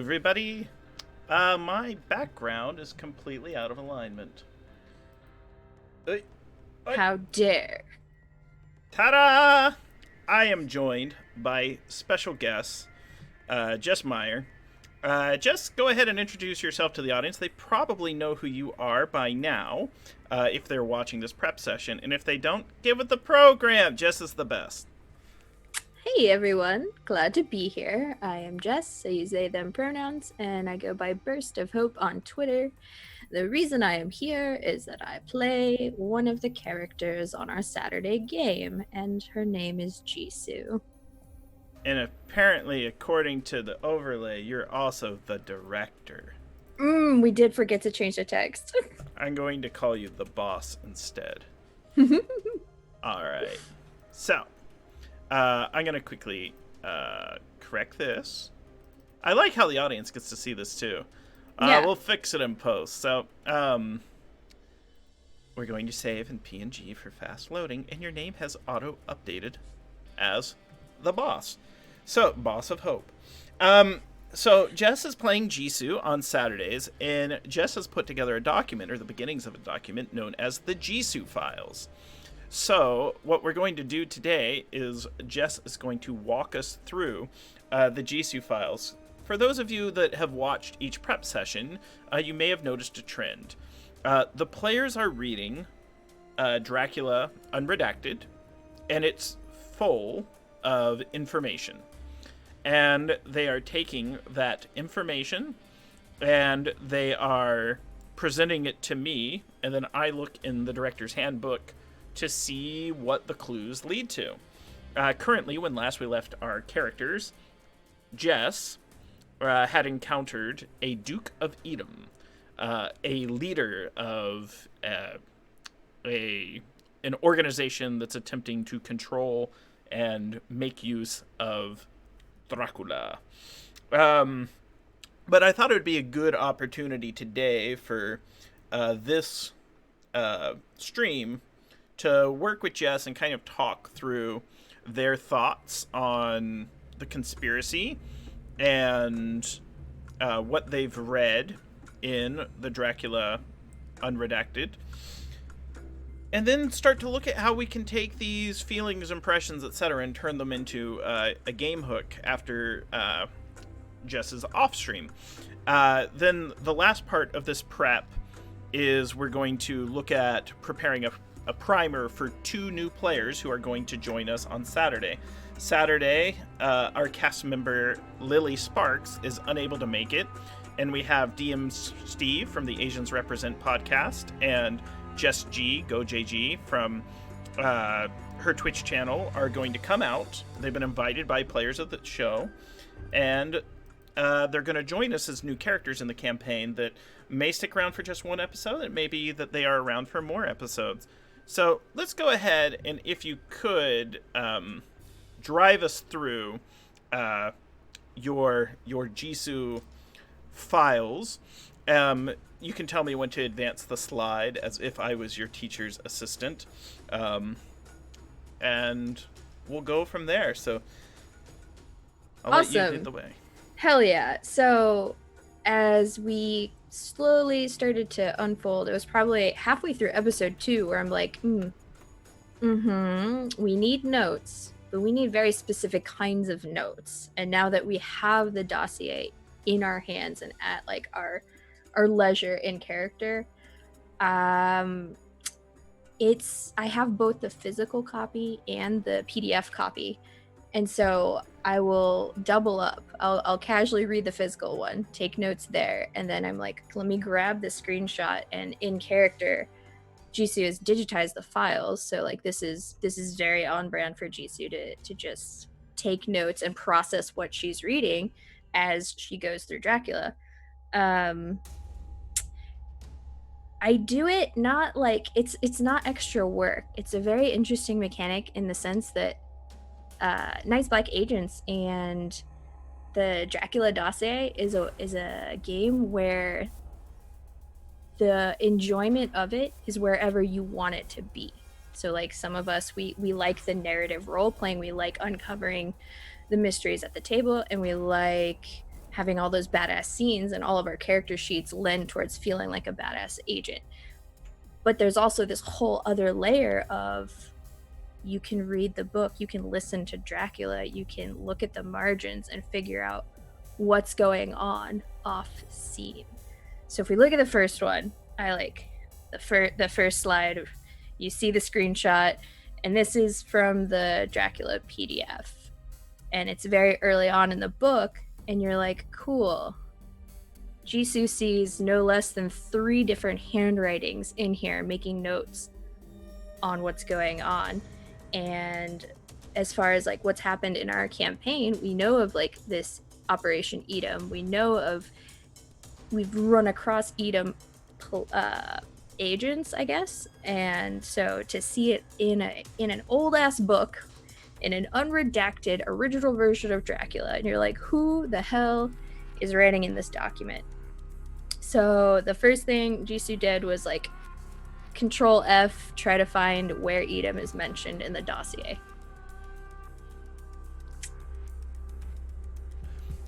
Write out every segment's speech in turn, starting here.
everybody. My background is completely out of alignment. Uh, How dare. Ta-da! I am joined by special guest, Jess Meyer. Jess, go ahead and introduce yourself to the audience. They probably know who you are by now, if they're watching this prep session. And if they don't, give it the program. Jess is the best. Hey everyone, glad to be here. I am Jess, I use they them pronouns, and I go by Burst of Hope on Twitter. The reason I am here is that I play one of the characters on our Saturday game, and her name is Jisoo. And apparently, according to the overlay, you're also the director. We did forget to change the text. I'm going to call you the boss instead. Alright. So, I'm going to quickly correct this. I like how the audience gets to see this too. Yeah. We'll fix it in post. So, we're going to save in PNG for fast loading, and your name has auto-updated as the boss. So, Boss of Hope. So Jess is playing Jisoo on Saturdays, and Jess has put together a document, or the beginnings of a document, known as the Jisoo Files. So what we're going to do today is Jess is going to walk us through the Jisoo Files. For those of you that have watched each prep session, you may have noticed a trend. The players are reading Dracula Unredacted, and it's full of information. And they are taking that information and they are presenting it to me, and then I look in the director's handbook to see what the clues lead to. Currently, when last we left our characters, Jess had encountered a Duke of Edom, a leader of an organization that's attempting to control and make use of Dracula. But I thought it would be a good opportunity today for this stream to work with Jess and kind of talk through their thoughts on the conspiracy and what they've read in the Dracula Unredacted. And then start to look at how we can take these feelings, impressions, etc., and turn them into a game hook after Jess's off stream. Then the last part of this prep is we're going to look at preparing a primer for 2 new players who are going to join us on Saturday. Saturday, our cast member Lily Sparks is unable to make it, and we have DM Steve from the Asians Represent podcast and Jess G, Go JG, from her Twitch channel are going to come out. They've been invited by players of the show, and they're going to join us as new characters in the campaign that may stick around for just 1 episode. It may be that they are around for more episodes. So let's go ahead, and if you could drive us through your Jisoo files. You can tell me when to advance the slide as if I was your teacher's assistant. And we'll go from there. So I'll Awesome. let you lead the way. Hell yeah. So as we slowly started to unfold, it was probably halfway through episode 2 where I'm like, we need notes, but we need very specific kinds of notes. And now that we have the dossier in our hands and at like our leisure in character, I have both the physical copy and the PDF copy, and so I will double up. I'll casually read the physical one, take notes there, and then I'm like, let me grab the screenshot, and in character Jisoo has digitized the files, so like this is very on brand for Jisoo to just take notes and process what she's reading as she goes through Dracula. I do it not like it's not extra work. It's a very interesting mechanic in the sense that Night's Black Agents and the Dracula Dossier is a game where the enjoyment of it is wherever you want it to be. So like some of us, we like the narrative role playing, we like uncovering the mysteries at the table, and we like having all those badass scenes, and all of our character sheets lend towards feeling like a badass agent. But there's also this whole other layer of, you can read the book, you can listen to Dracula, you can look at the margins and figure out what's going on off scene. So if we look at the first one, I like the first slide. You see the screenshot, and this is from the Dracula PDF, and it's very early on in the book, and you're like, cool. Jisoo sees no less than 3 different handwritings in here making notes on what's going on. And as far as like what's happened in our campaign, we know of like this Operation Edom. We know of, we've run across Edom agents, I guess. And so to see it in an old ass book, in an unredacted original version of Dracula, and you're like, who the hell is writing in this document? So the first thing Jisoo did was like Control F, try to find where Edom is mentioned in the dossier.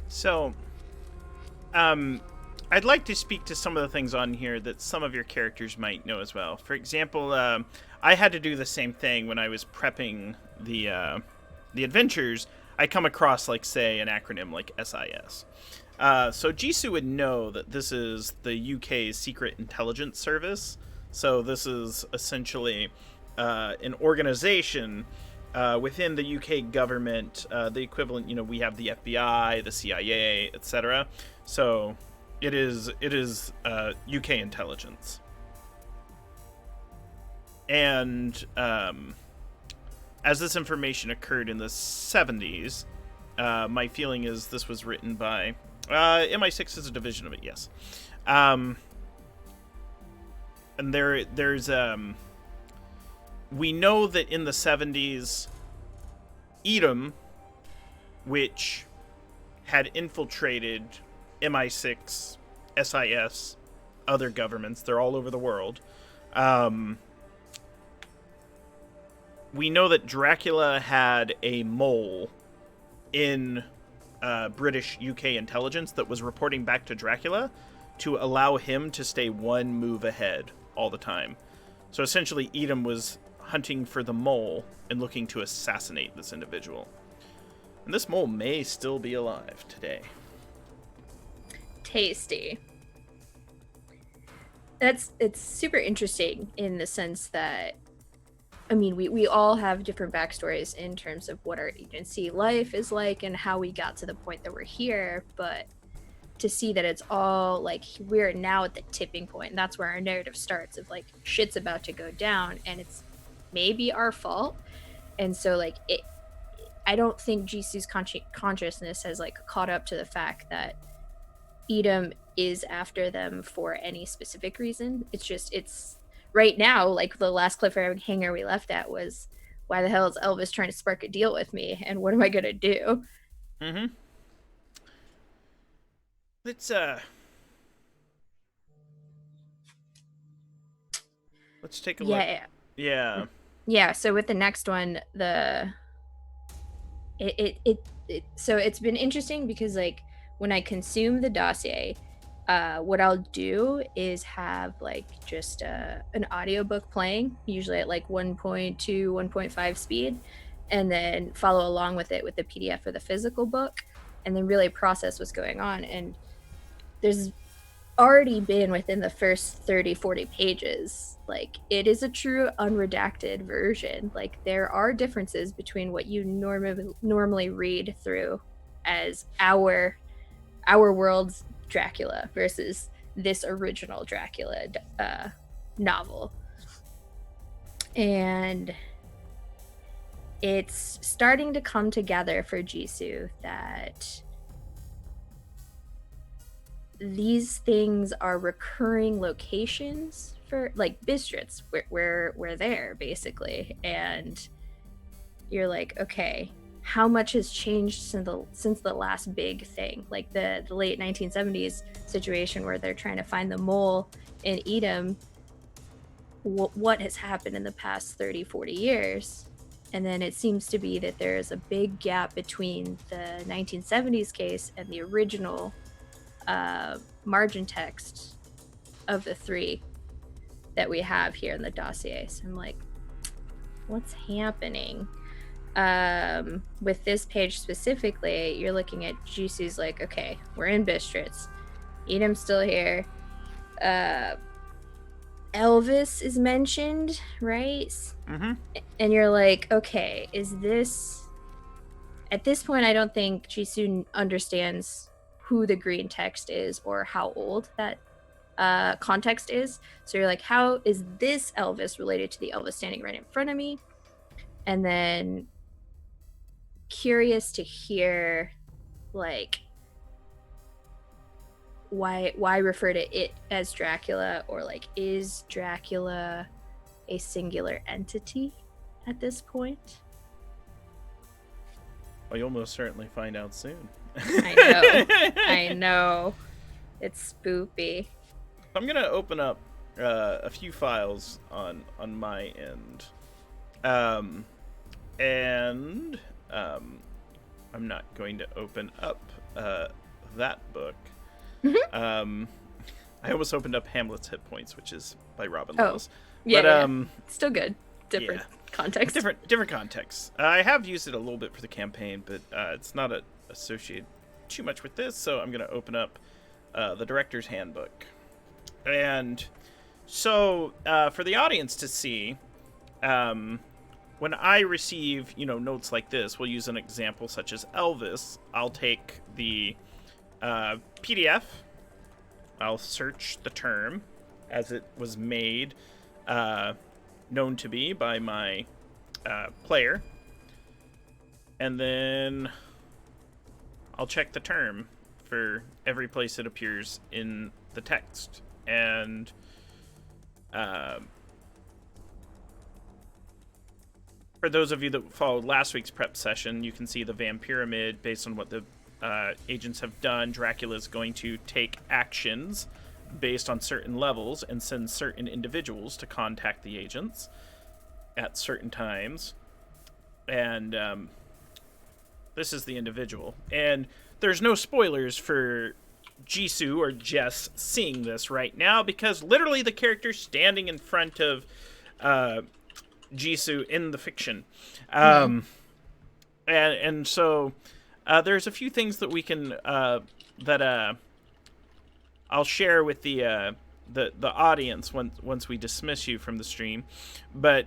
So, I'd like to speak to some of the things on here that some of your characters might know as well. For example, I had to do the same thing when I was prepping the adventures. I come across, like, say, an acronym like SIS. So Jisoo would know that this is the UK's Secret Intelligence Service. So this is essentially an organization within the UK government, the equivalent, we have the FBI, the CIA, etc. So it is UK intelligence. And as this information occurred in the 70s, my feeling is this was written by MI6 is a division of it, yes. And there's we know that in the 70s, Edom, which had infiltrated MI6, SIS, other governments, they're all over the world. We know that Dracula had a mole in British UK intelligence that was reporting back to Dracula to allow him to stay one move ahead all the time. So essentially, Edom was hunting for the mole and looking to assassinate this individual. And this mole may still be alive today. Tasty. It's super interesting in the sense that, I mean, we all have different backstories in terms of what our agency life is like and how we got to the point that we're here, but to see that it's all like we're now at the tipping point, and that's where our narrative starts of like shit's about to go down and it's maybe our fault. And so like I don't think Jisoo's consciousness has like caught up to the fact that Edom is after them for any specific reason. It's right now, like the last cliffhanger we left at was, why the hell is Elvis trying to spark a deal with me, and what am I gonna do? Mm-hmm. Let's take a look. Yeah. So with the next one, so it's been interesting because like when I consume the dossier, what I'll do is have like just an audiobook playing, usually at like 1.2, 1.5 speed, and then follow along with it with the PDF or the physical book, and then really process what's going on. And there's already been within the first 30, 40 pages, like it is a true unredacted version. Like there are differences between what you normally read through as our world's Dracula versus this original Dracula novel. And it's starting to come together for Jisoo that these things are recurring locations for like Bistritz. We're there basically, and you're like, okay, how much has changed since the last big thing, like the late 1970s situation where they're trying to find the mole in Edom? What has happened in the past 30, 40 years? And then it seems to be that there is a big gap between the 1970s case and the original margin text of the 3 that we have here in the dossier. So I'm like, what's happening? With this page specifically, you're looking at Jisu's like, okay, we're in Bistritz. Edam's still here. Elvis is mentioned, right? Mm-hmm. And you're like, okay, is this... At this point, I don't think Jisoo understands who the green text is or how old that context is. So you're like, how is this Elvis related to the Elvis standing right in front of me? And then curious to hear, like, why refer to it as Dracula, or like, is Dracula a singular entity at this point? Well, you'll most certainly find out soon. I know. It's spoopy. I'm going to open up a few files on my end. And I'm not going to open up that book. I almost opened up Hamlet's Hit Points, which is by Robin Laws. Yeah, but, still good. Different context. Different contexts. I have used it a little bit for the campaign, but it's not associated too much with this, so I'm going to open up the Director's Handbook. And so, for the audience to see, when I receive, notes like this, we'll use an example such as Elvis. I'll take the PDF. I'll search the term as it was made known to be by my player. And then I'll check the term for every place it appears in the text. And for those of you that followed last week's prep session, you can see the Vampyramid. Based on what the agents have done, Dracula is going to take actions based on certain levels and send certain individuals to contact the agents at certain times. And this is the individual. And there's no spoilers for Jisoo or Jess seeing this right now, because literally the character's standing in front of Jisoo in the fiction. And so there's a few things that we can that I'll share with the audience once we dismiss you from the stream. But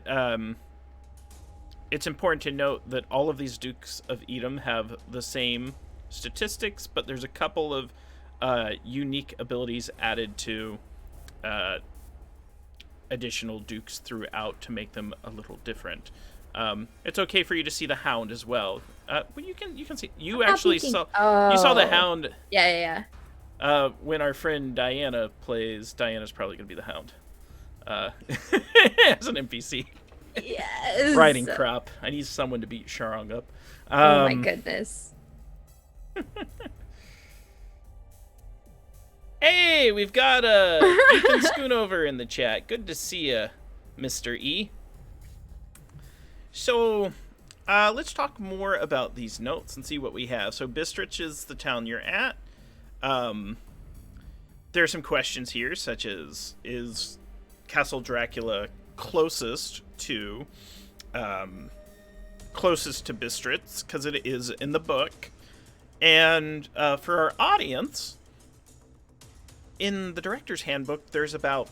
it's important to note that all of these Dukes of Edom have the same statistics, but there's a couple of unique abilities added to additional Dukes throughout to make them a little different. It's okay for you to see the Hound as well. Well, you can see. You actually saw. You saw the Hound. Yeah. When our friend Diana plays, Diana's probably gonna be the Hound. As an NPC. Yes. Riding crop. I need someone to beat Sharong up. Oh my goodness. Hey, we've got Ethan Schoonover in the chat. Good to see you, Mr. E. So, let's talk more about these notes and see what we have. So, Bistritz is the town you're at. There are some questions here, such as, is Castle Dracula closest to Bistritz? Because it is in the book. And for our audience, in the Director's Handbook, there's about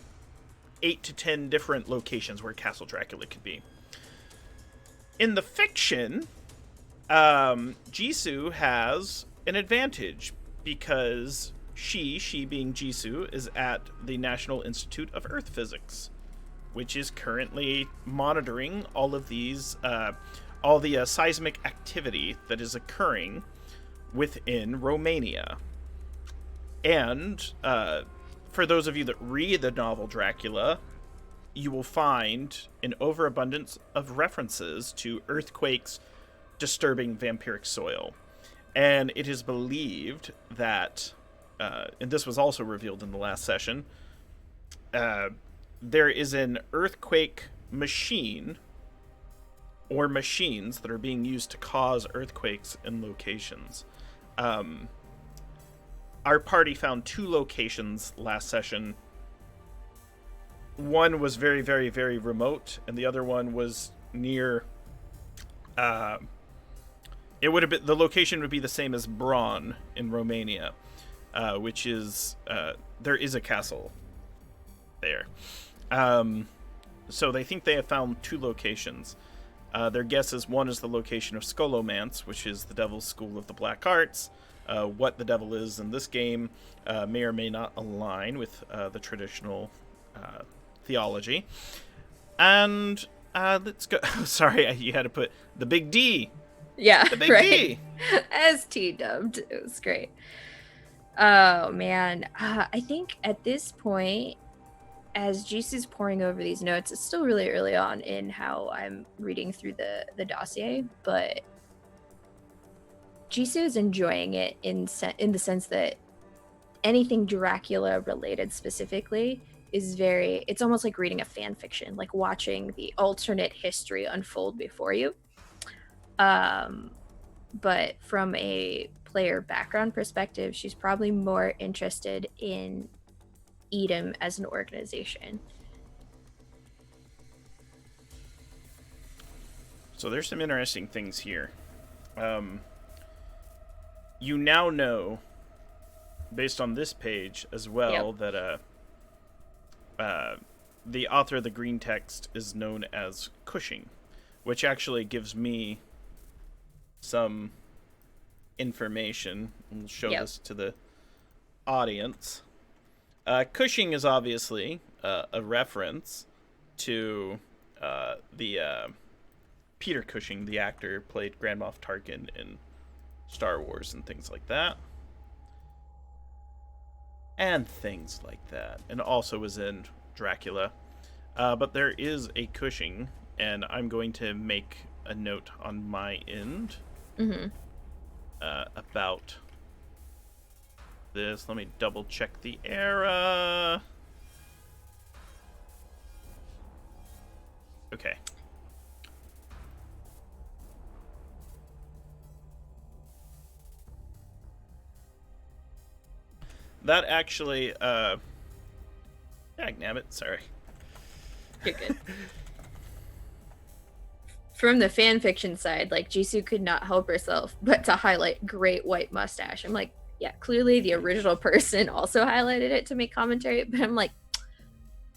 8 to 10 different locations where Castle Dracula could be. In the fiction, Jisoo has an advantage because she being Jisoo, is at the National Institute of Earth Physics, which is currently monitoring all of these, all the seismic activity that is occurring within Romania. And for those of you that read the novel Dracula, you will find an overabundance of references to earthquakes disturbing vampiric soil. And it is believed that, and this was also revealed in the last session, there is an earthquake machine or machines that are being used to cause earthquakes in locations. our party found 2 locations last session. One was very, very, very remote, and the other one was near. It would have been, the location would be the same as Braun in Romania, which is there is a castle there. So they think they have found 2 locations. Their guess is one is the location of Scholomance, which is the Devil's School of the Black Arts. What the devil is in this game may or may not align with the traditional theology. And let's go. Sorry, you had to put the big D. Yeah, The big right. D. As T-dubbed. It was great. Oh, man. I think at this point, as Jisu's pouring over these notes, it's still really early on in how I'm reading through the dossier, but Jisu is enjoying it in the sense that anything Dracula related specifically is it's almost like reading a fan fiction, like watching the alternate history unfold before you. But from a player background perspective, she's probably more interested in Edom as an organization. So there's some interesting things here. You now know, based on this page as well, that the author of the green text is known as Cushing, which actually gives me some information. We'll show this to the audience. Cushing is obviously a reference to the Peter Cushing, the actor, played Grand Moff Tarkin in Star Wars and things like that. And things like that. And also was in Dracula. But there is a Cushing, and I'm going to make a note on my end about this. Let me double check the era. Okay. That actually, damn it, sorry. You're good. From the fan fiction side, like, Jisoo could not help herself but to highlight great white mustache. I'm like, yeah, clearly the original person also highlighted it to make commentary, but I'm like,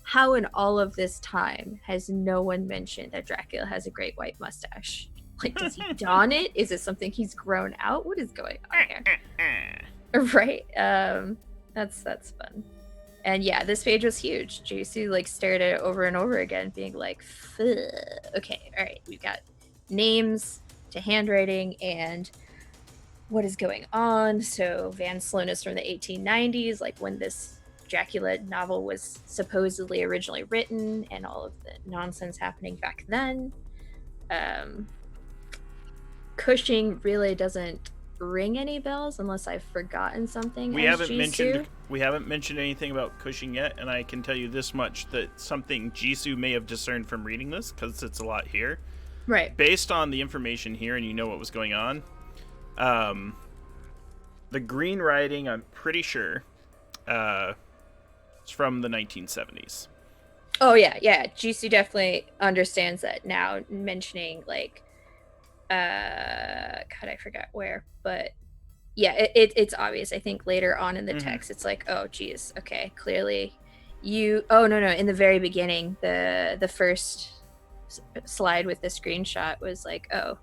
how in all of this time has no one mentioned that Dracula has a great white mustache? Like, does he don it? Is it something he's grown out? What is going on here? Right. That's fun. And yeah, this page was huge. JC like stared at it over and over again, being like, okay, all right, we've got names to handwriting and what is going on. So Van Sloan is from the 1890s, like when this Dracula novel was supposedly originally written, and all of the nonsense happening back then. Cushing really doesn't ring any bells unless I've forgotten something. We haven't mentioned anything about Cushing yet, and I can tell you this much, that something Jisoo may have discerned from reading this, because it's a lot here. Right. Based on the information here, and you know what was going on, the green writing, I'm pretty sure, it's from the 1970s. Oh yeah. Jisoo definitely understands that now, mentioning like God, I forgot where, but yeah, it's obvious. I think later on in the text, it's like, oh geez, okay, clearly you, no, in the very beginning, the first slide with the screenshot was like, oh,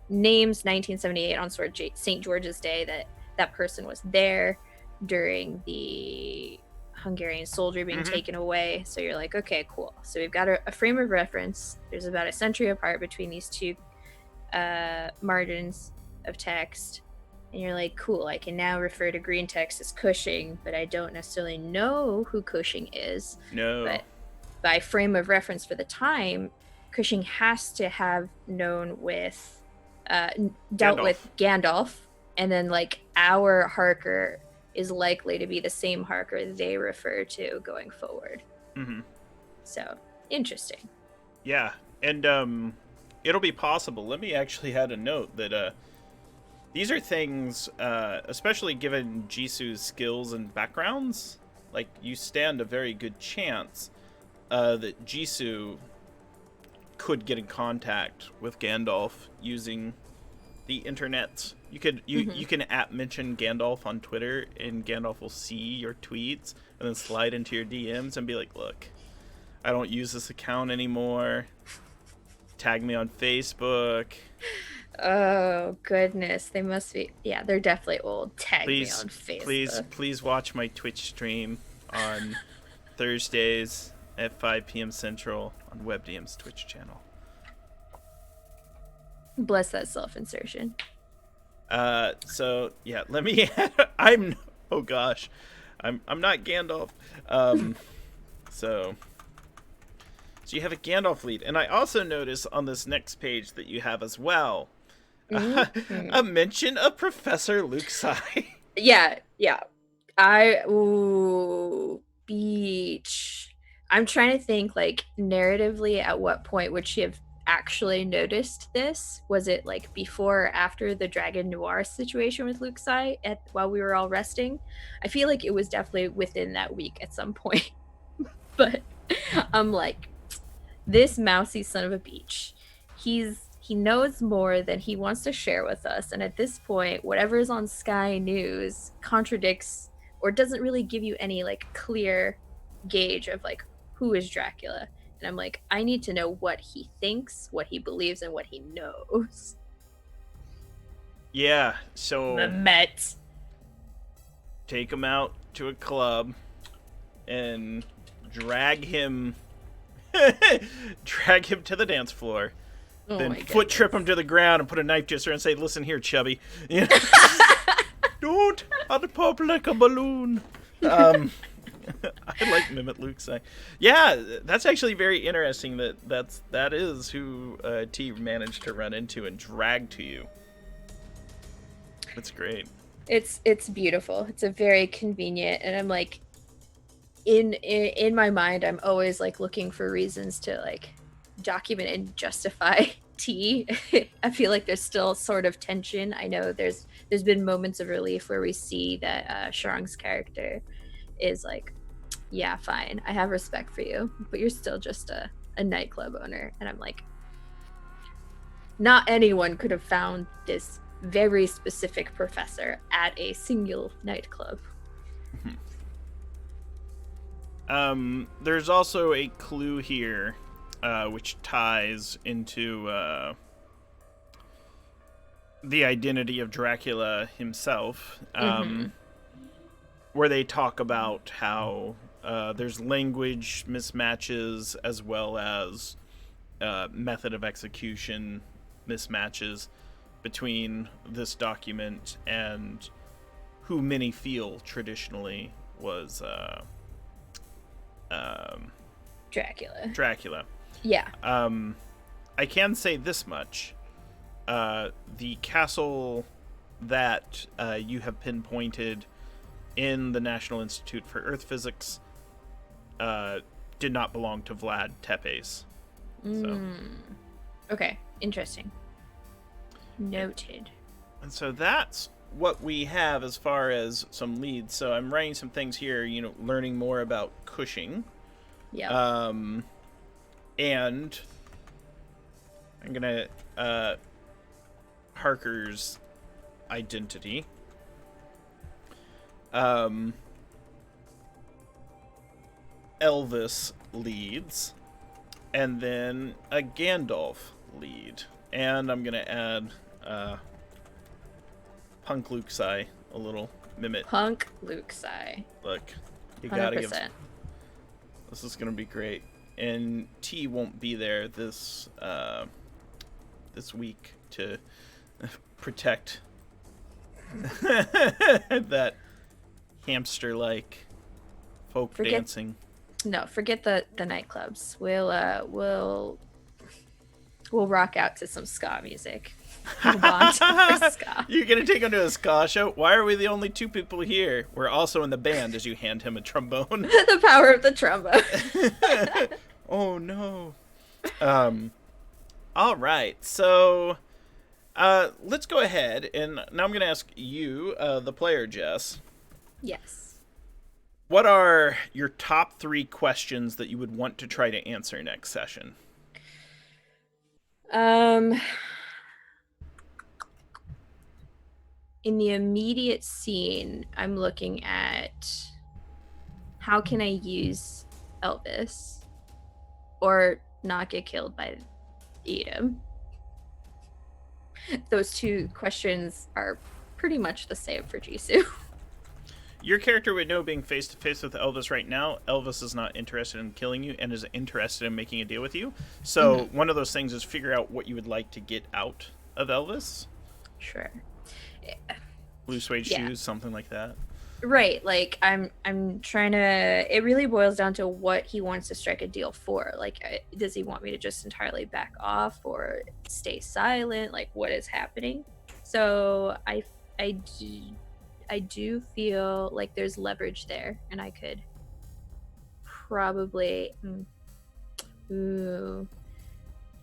names 1978 on St. George's Day, that person was there during the Hungarian soldier being taken away. So you're like, okay, cool. So we've got a frame of reference. There's about a century apart between these two margins of text, and you're like, cool, I can now refer to green text as Cushing, but I don't necessarily know who Cushing is. No. But by frame of reference for the time, Cushing has to have dealt with Gandalf, and then like our Harker is likely to be the same Harker they refer to going forward. So interesting. Yeah, and it'll be possible. Let me actually add a note that these are things, especially given Jisu's skills and backgrounds, like, you stand a very good chance that Jisu could get in contact with Gandalf using the internet. You can mention Gandalf on Twitter, and Gandalf will see your tweets and then slide into your DMs and be like, "Look, I don't use this account anymore. Tag me on Facebook. Oh goodness, they must be. Yeah, they're definitely old. Tag me Please, on Facebook. please watch my Twitch stream on Thursdays at 5 p.m. Central on WebDM's Twitch channel." Bless that self-insertion. So yeah, let me. Oh gosh, I'm not Gandalf. So you have a Gandalf lead, and I also notice on this next page that you have as well a mention of Professor Luke Sai. Yeah. Beach. I'm trying to think, like, narratively, at what point would she have actually noticed this? Was it like before or after the Dragon Noir situation with Luke Sai while we were all resting? I feel like it was definitely within that week at some point. But I'm like, this mousy son of a beach. He knows more than he wants to share with us, and at this point, whatever is on Sky News contradicts or doesn't really give you any like clear gauge of like who is Dracula. And I'm like, I need to know what he thinks, what he believes, and what he knows. Yeah, so The Met. Take him out to a club and drag him to the dance floor. Then foot trip him to the ground and put a knife to his throat and say, "Listen here, chubby. Don't pop like a balloon." I like Mimic Luke Sai. Yeah, that's actually very interesting that is who T managed to run into and drag to you. That's great. It's beautiful. It's a very convenient, and I'm like, in my mind, I'm always like looking for reasons to like document and justify T. I feel like there's still sort of tension. I know there's been moments of relief where we see that Sharang's character is like, yeah, fine, I have respect for you, but you're still just a nightclub owner. And I'm like, not anyone could have found this very specific professor at a single nightclub. There's also a clue here, which ties into the identity of Dracula himself, where they talk about how there's language mismatches as well as method of execution mismatches between this document and who many feel traditionally was Dracula. Yeah. I can say this much. The castle that you have pinpointed in the National Institute for Earth Physics did not belong to Vlad Tepes. So. Okay, interesting. Noted. And so that's what we have as far as some leads. So I'm writing some things here, learning more about Cushing. Yeah. And I'm gonna Harker's identity. Elvis leads, and then a Gandalf lead, and I'm gonna add Punk Luke Sai a little mimic. Punk Luke Sai. Look, you 100%. gotta give. This is gonna be great, and T won't be there this week to protect that hamster-like folk dancing. No, forget the nightclubs. We'll rock out to some ska music. We'll bond for ska. You're gonna take him to a ska show? Why are we the only two people here? We're also in the band. As you hand him a trombone. The power of the trombone. Oh no. All right. So, Let's go ahead, and now I'm going to ask you, the player, Jess. Yes. What are your top 3 questions that you would want to try to answer next session? In the immediate scene, I'm looking at how can I use Elvis or not get killed by Edom. Those 2 questions are pretty much the same for Jisoo. Your character would know, being face to face with Elvis right now, Elvis is not interested in killing you and is interested in making a deal with you. So one of those things is figure out what you would like to get out of Elvis. Sure. Blue suede shoes, something like that. Right, like I'm trying to, it really boils down to what he wants to strike a deal for. Like, does he want me to just entirely back off or stay silent? Like, what is happening? So I do feel like there's leverage there, and I could probably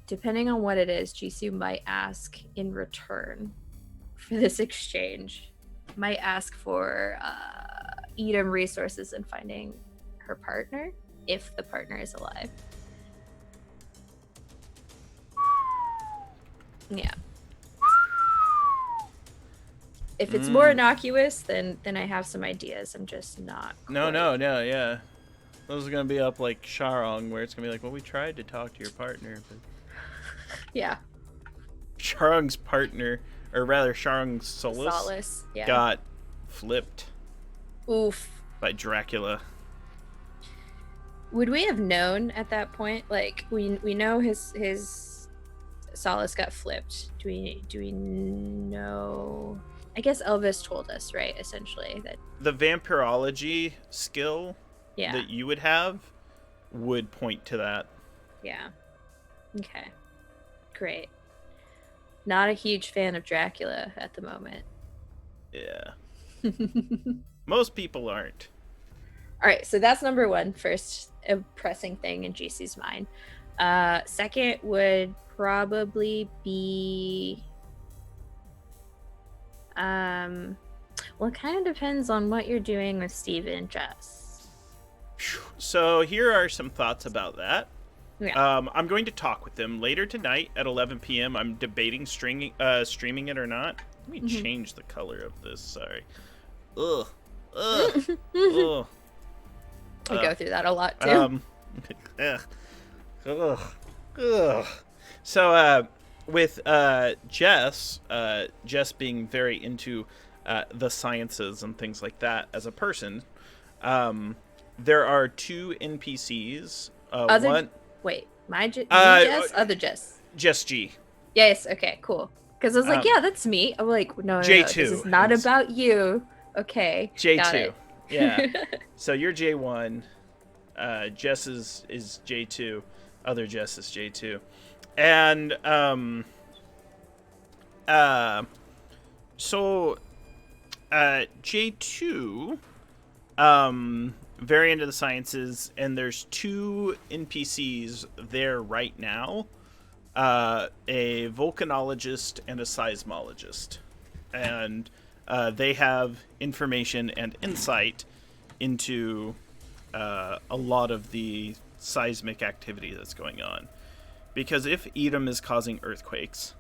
depending on what it is, Jisoo might ask in return for this exchange. Might ask for Edom resources and finding her partner, if the partner is alive. Yeah. If it's more innocuous, then I have some ideas. I'm just not quite... No, yeah. Those are going to be up like Sharong, where it's going to be like, well, we tried to talk to your partner, but... Yeah. Sharong's partner, or rather Sharong's Solace, got flipped. Oof. By Dracula. Would we have known at that point? Like, we know his Solace got flipped. Do we know? I guess Elvis told us, right? Essentially, that the vampirology skill that you would have would point to that. Yeah. Okay. Great. Not a huge fan of Dracula at the moment. Yeah. Most people aren't. All right, so that's number 1, first a pressing thing in GC's mind. Second would probably be... well, it kind of depends on what you're doing with Steven and Jess. So here are some thoughts about that. Yeah. I'm going to talk with them later tonight at 11 p.m. I'm debating streaming it or not. Let me change the color of this. Sorry. Ugh. Ugh. I go through that a lot too. So with Jess being very into the sciences and things like that as a person, there are 2 NPCs. Wait, Jess? Other Jess. Jess G. Yes, okay, cool. Because I was like, yeah, that's me. I'm like, no, J2. This is not about you. Okay, J2. Got it. Yeah. So you're J1. Jess is J2. Other Jess is J2. And so J2 very into the sciences, and there's 2 NPCs there right now, a volcanologist and a seismologist, and they have information and insight into a lot of the seismic activity that's going on. Because if Edom is causing earthquakes,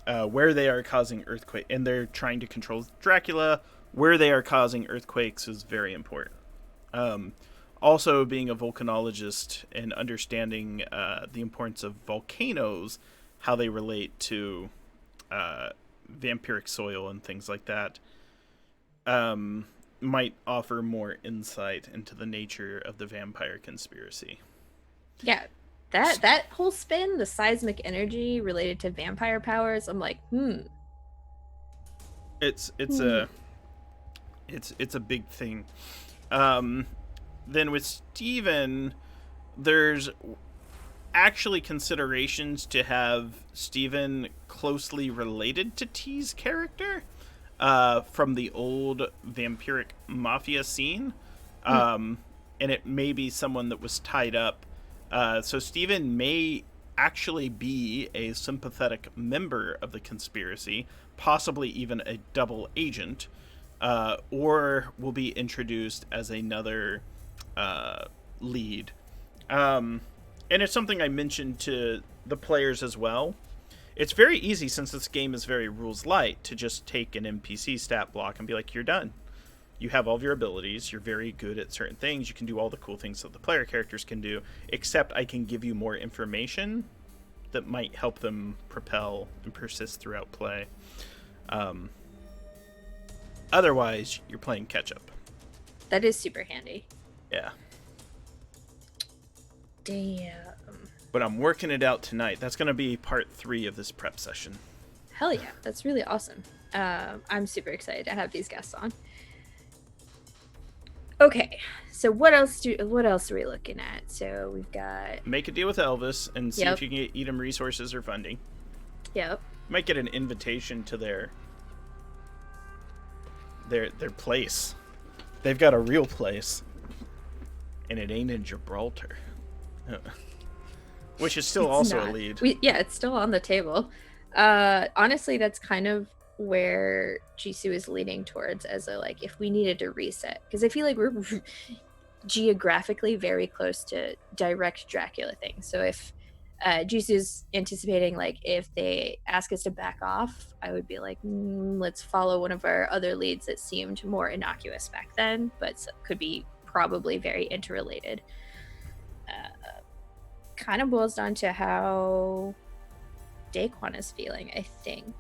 where they are causing earthquake, and they're trying to control Dracula, where they are causing earthquakes is very important. Also, being a volcanologist and understanding the importance of volcanoes, how they relate to vampiric soil and things like that, might offer more insight into the nature of the vampire conspiracy. Yeah, that whole spin, the seismic energy related to vampire powers, I'm like, It's a big thing. Then with Steven, there's actually considerations to have Steven closely related to T's character from the old vampiric mafia scene. And it may be someone that was tied up. So Steven may actually be a sympathetic member of the conspiracy, possibly even a double agent, or will be introduced as another lead. And it's something I mentioned to the players as well. It's very easy, since this game is very rules light, to just take an NPC stat block and be like, you're done. You have all of your abilities, you're very good at certain things, you can do all the cool things that the player characters can do, except I can give you more information that might help them propel and persist throughout play. Otherwise, you're playing catch-up. That is super handy. Yeah. Damn. But I'm working it out tonight. That's going to be part 3 of this prep session. Hell yeah, that's really awesome. I'm super excited to have these guests on. Okay, so what else are we looking at? So we've got Make a deal with Elvis and see if you can get Edom resources or funding. Yep. Might get an invitation to their place. They've got a real place, and it ain't in Gibraltar. Which is still It's also not. a lead. It's still on the table. Honestly, that's kind of where Jisoo is leaning towards, as a, like, if we needed to reset, because I feel like we're geographically very close to direct Dracula things. So if Jisoo's anticipating, like, if they ask us to back off, I would be like, let's follow one of our other leads that seemed more innocuous back then, but could be probably very interrelated. Kind of boils down to how Daquan is feeling, I think.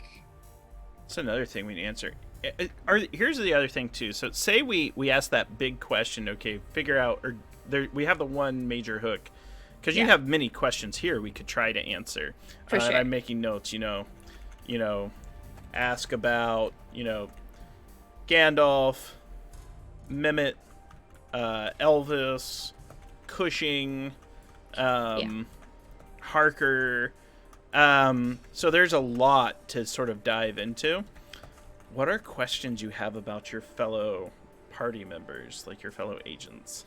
That's another thing we need to answer. Here's the other thing too. So say we ask that big question. Okay, figure out, or we have the one major hook, because you have many questions here we could try to answer. For sure. And I'm making notes. Ask about Gandalf, Mehmet, Elvis, Cushing, Harker. So there's a lot to sort of dive into. What are questions you have about your fellow party members, like your fellow agents?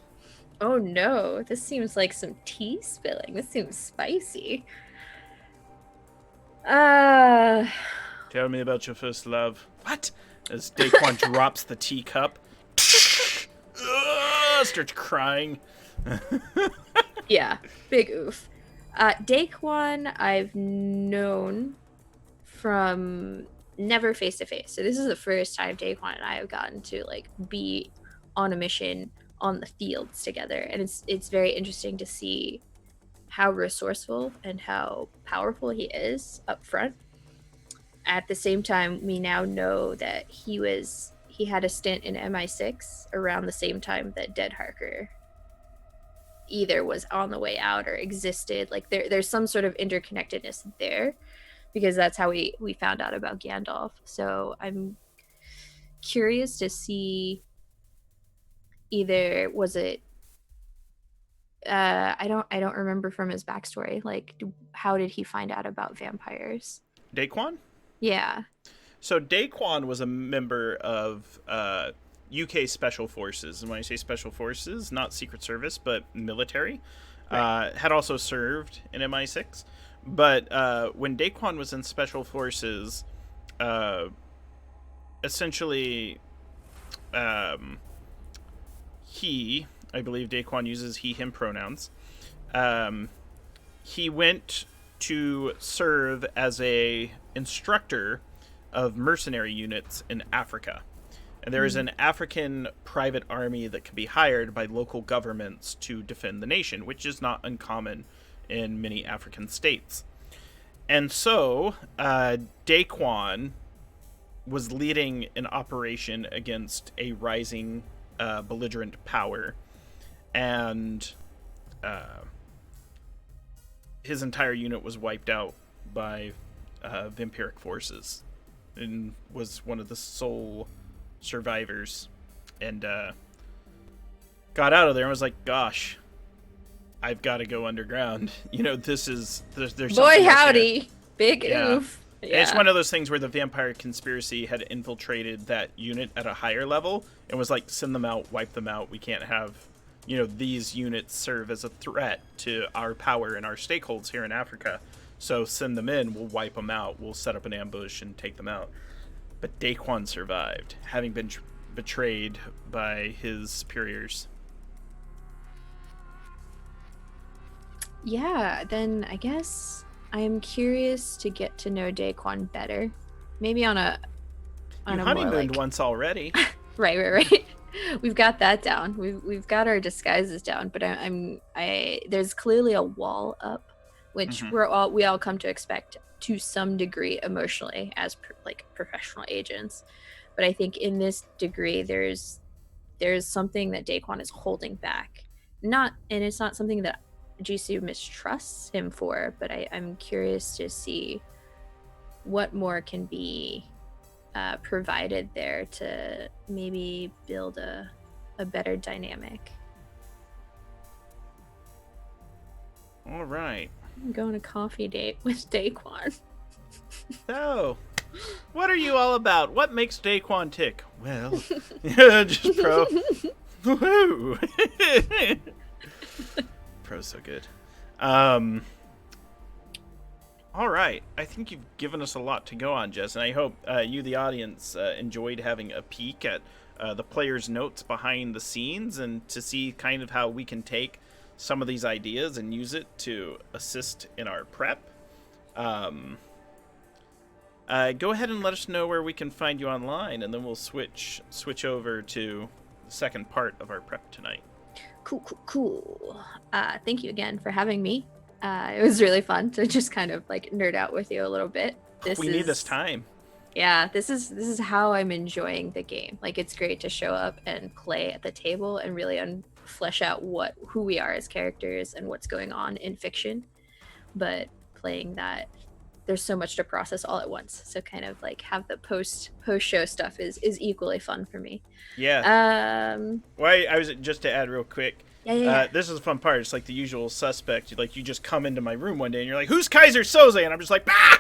Oh no, this seems like some tea spilling. This seems spicy. Tell me about your first love. What? As Daquan drops the teacup. Starts crying. Yeah, big oof. Daquan I've known from never face to face. So this is the first time Daquan and I have gotten to, like, be on a mission on the fields together, and it's very interesting to see how resourceful and how powerful he is up front. At the same time, we now know that he had a stint in MI6 around the same time that Dead Harker either was on the way out or existed. Like, there's some sort of interconnectedness there, because that's how we found out about Gandalf. So I'm curious to see, either was it I don't remember from his backstory, like, how did he find out about vampires? Daquan? Yeah. So Daquan was a member of UK Special Forces. And when I say Special Forces, not Secret Service, but military. Right. Had also served in MI6. But when Daquan was in Special Forces, essentially, I believe Daquan uses he, him pronouns. He went to serve as a instructor of mercenary units in Africa. And there is an African private army that can be hired by local governments to defend the nation, which is not uncommon in many African states. And so, Daquan was leading an operation against a rising belligerent power, and his entire unit was wiped out by vampiric forces, and was one of the sole survivors, and got out of there and was like, gosh, I've got to go underground. There's boy howdy, big oof. Yeah. It's one of those things where the vampire conspiracy had infiltrated that unit at a higher level and was like, send them out, wipe them out. We can't have these units serve as a threat to our power and our stakeholders here in Africa. So send them in, we'll wipe them out, we'll set up an ambush and take them out. But Daquan survived, having been betrayed by his superiors. Yeah, then I guess I'm curious to get to know Daquan better. Maybe on a honeymooned once already. Right. We've got that down. We've got our disguises down, but there's clearly a wall up, which we all come to expect to some degree emotionally as professional agents. But I think in this degree, there's something that Daquan is holding back. And it's not something that Jisoo mistrusts him for, but I'm curious to see what more can be provided there to maybe build a better dynamic. All right. I'm going on a coffee date with Daquan. So, what are you all about? What makes Daquan tick? Well, just pro. Woohoo! Pro's so good. All right. I think you've given us a lot to go on, Jess, and I hope you, the audience, enjoyed having a peek at the players' notes behind the scenes and to see kind of how we can take some of these ideas and use it to assist in our prep. Go ahead and let us know where we can find you online, and then we'll switch over to the second part of our prep tonight. Cool. Thank you again for having me. It was really fun to just kind of nerd out with you a little bit. We need this time. Yeah, this is how I'm enjoying the game. It's great to show up and play at the table and really flesh out who we are as characters and what's going on in fiction. But playing that, there's so much to process all at once. So kind of have the post show stuff is equally fun for me. Yeah. Well, I was just to add real quick. Yeah. This is the fun part. It's like the usual suspect. You just come into my room one day and you're like, "Who's Kaiser Soze?" And I'm just like, "Ah!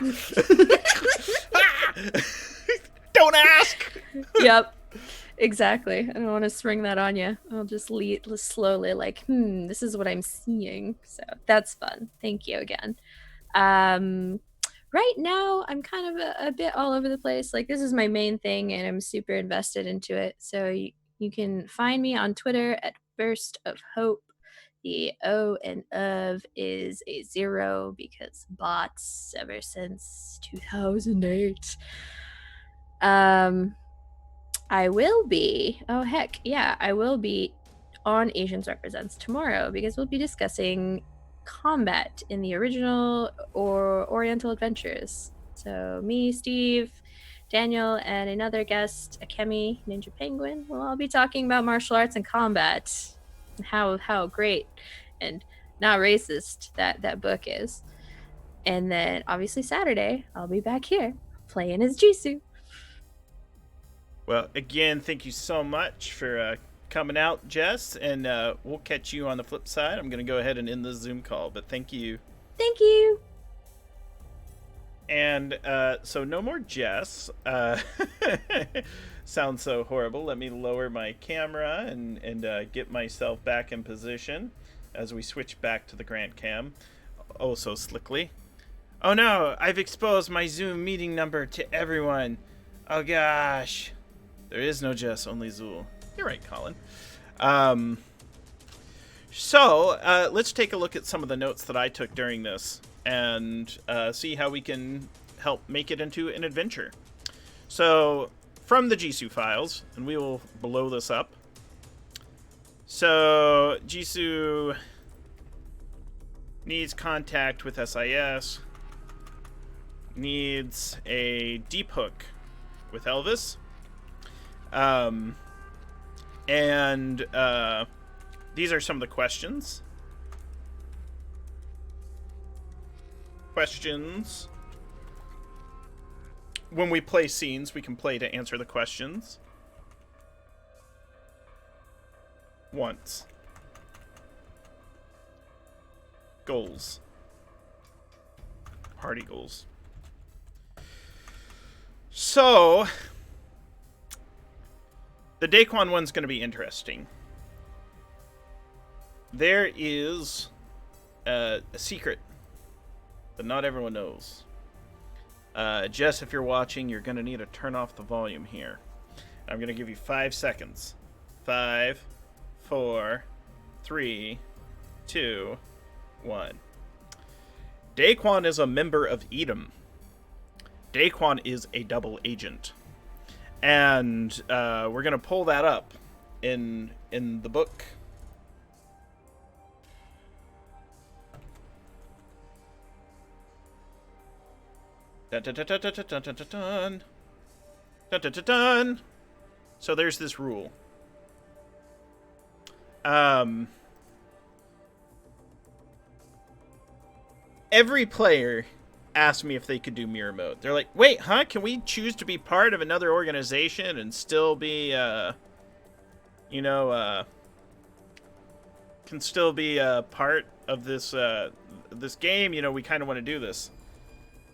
Don't ask." Yep. Exactly. I don't want to spring that on you. I'll just lead slowly, this is what I'm seeing. So that's fun. Thank you again. Right now, I'm kind of a bit all over the place. This is my main thing, and I'm super invested into it. So you can find me on Twitter at Burst of Hope. The O and of is a 0 because bots ever since 2008. I will be on Asians Represents tomorrow because we'll be discussing combat in the original or Oriental Adventures. So me, Steve, Daniel, and another guest, Akemi, Ninja Penguin, will all be talking about martial arts and combat and how great and not racist that book is. And then obviously Saturday, I'll be back here playing as Jisoo. Well, again, thank you so much for coming out, Jess, and we'll catch you on the flip side. I'm going to go ahead and end this Zoom call, but thank you. Thank you. And so no more Jess. Sounds so horrible. Let me lower my camera and get myself back in position as we switch back to the Grant Cam. Oh, so slickly. Oh no, I've exposed my Zoom meeting number to everyone. Oh gosh. There is no Jess, only Zool. You're right, Colin. So let's take a look at some of the notes that I took during this and see how we can help make it into an adventure. So, from the Jisoo files, and we will blow this up. So, Jisoo needs contact with SIS, needs a deep hook with Elvis, and these are some of the questions. When we play scenes, we can play to answer the questions. Once. Goals. Party goals. So, the Daquan one's going to be interesting. there is a secret that not everyone knows. Jess, if you're watching, you're going to need to turn off the volume here. I'm going to give you 5 seconds. 5, 4, 3, 2, 1. Daquan is a member of Edom. Daquan is a double agent. And we're going to pull that up in the book. Dun, dun, dun, dun, dun, dun, dun, dun. Dun, dun, dun, dun. So there's this rule. Every player asked me if they could do mirror mode. They're like, wait, huh? Can we choose to be part of another organization and still be, can still be a part of this this game? You know, we kind of want to do this.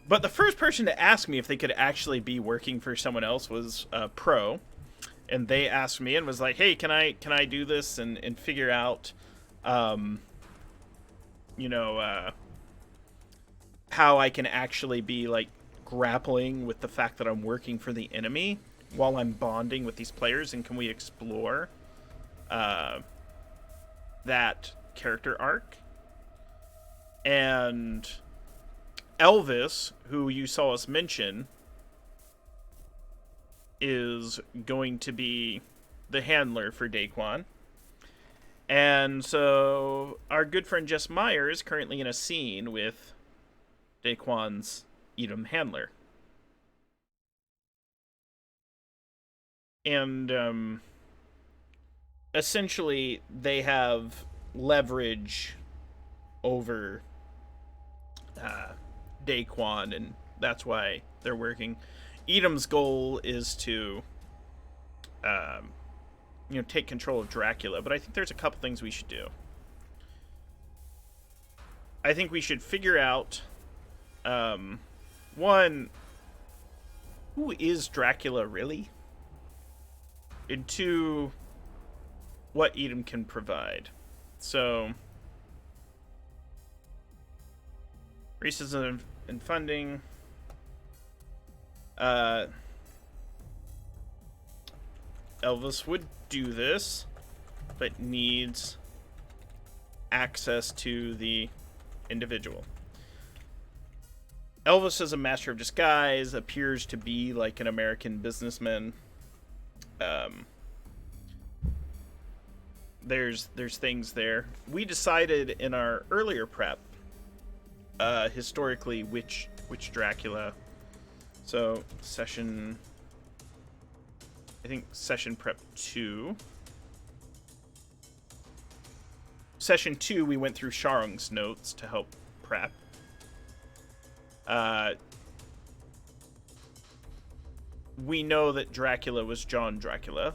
But the first person to ask me if they could actually be working for someone else was Pro, and they asked me and was like, "Hey, can I do this and figure out, how I can actually be like grappling with the fact that I'm working for the enemy while I'm bonding with these players, and can we explore that character arc?" And Elvis, who you saw us mention, is going to be the handler for Daquan. And so our good friend Jess Meyer is currently in a scene with Daquan's Edom handler. And essentially they have leverage over Daquan, and that's why they're working. Edom's goal is to take control of Dracula, but I think there's a couple things we should do. I think we should figure out one, who is Dracula really? And two, what Edom can provide. So racism and funding. Elvis would do this, but needs access to the individual. Elvis is a master of disguise, appears to be like an American businessman. There's things there. We decided in our earlier prep, historically, which Dracula. So session prep 2. Session 2, we went through Sharung's notes to help prep. We know that Dracula was John Dracula.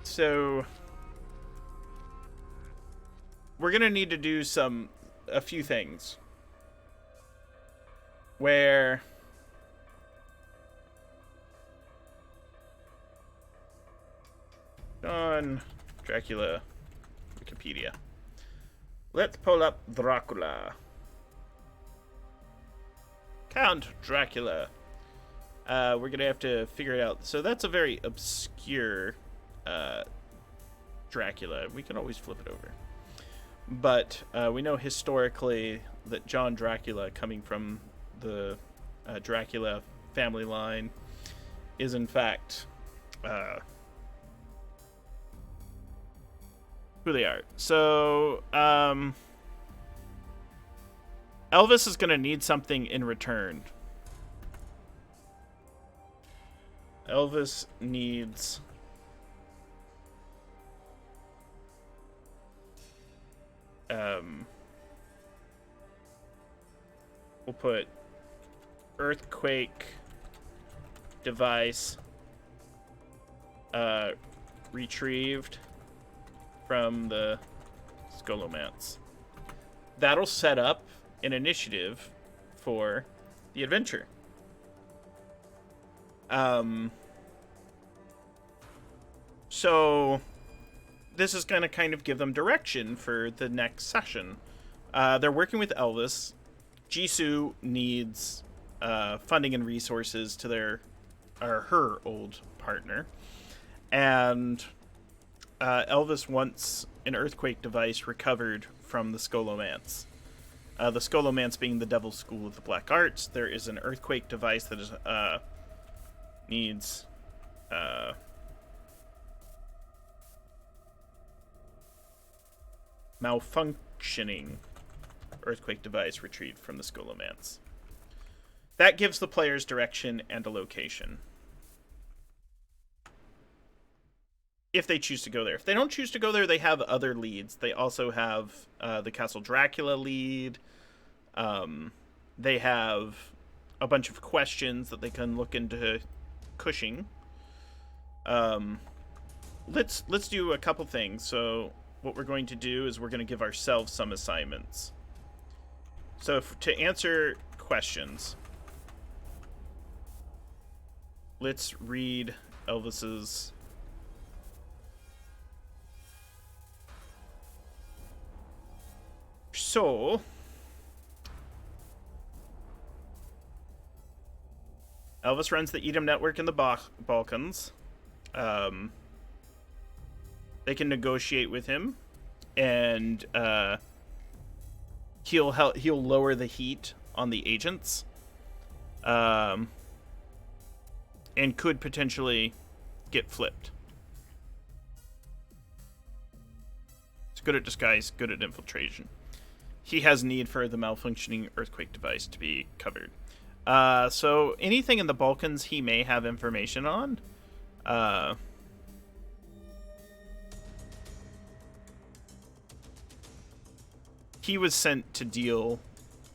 So we're gonna need to do a few things where John Dracula Wikipedia. Let's pull up Dracula. Count Dracula. We're gonna have to figure it out. So that's a very obscure Dracula. We can always flip it over. But we know historically that John Dracula, coming from the Dracula family line, is in fact who they are. So Elvis is going to need something in return. Elvis needs we'll put earthquake device retrieved from the Scholomance. That'll set up an initiative for the adventure. So this is going to kind of give them direction for the next session. They're working with Elvis. Jisoo needs funding and resources to her old partner, and Elvis wants an earthquake device recovered from the Scholomance. The Scholomance being the Devil's School of the Black Arts. There is an earthquake device that is needs malfunctioning earthquake device retrieved from the Scholomance. That gives the players direction and a location, if they choose to go there. If they don't choose to go there, they have other leads. They also have the Castle Dracula lead. They have a bunch of questions that they can look into Cushing. Let's do a couple things. So what we're going to do is we're going to give ourselves some assignments. So to answer questions, let's read Elvis's So, Elvis runs the Edom network in the Balkans. They can negotiate with him, and he'll lower the heat on the agents, and could potentially get flipped. He's good at disguise, good at infiltration. He has need for the malfunctioning earthquake device to be covered. So anything in the Balkans he may have information on. He was sent to deal...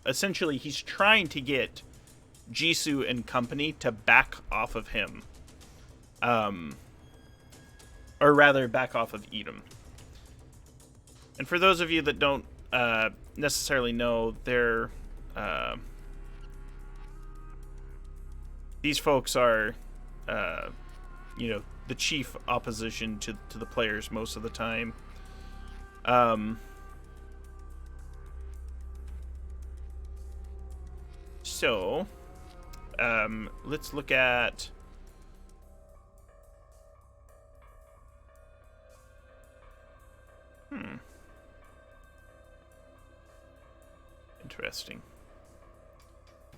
Essentially, he's trying to get Jisoo and company to back off of him. Or rather, back off of Edom. And for those of you that don't necessarily know, they're these folks are the chief opposition to the players most of the time. So let's look at interesting.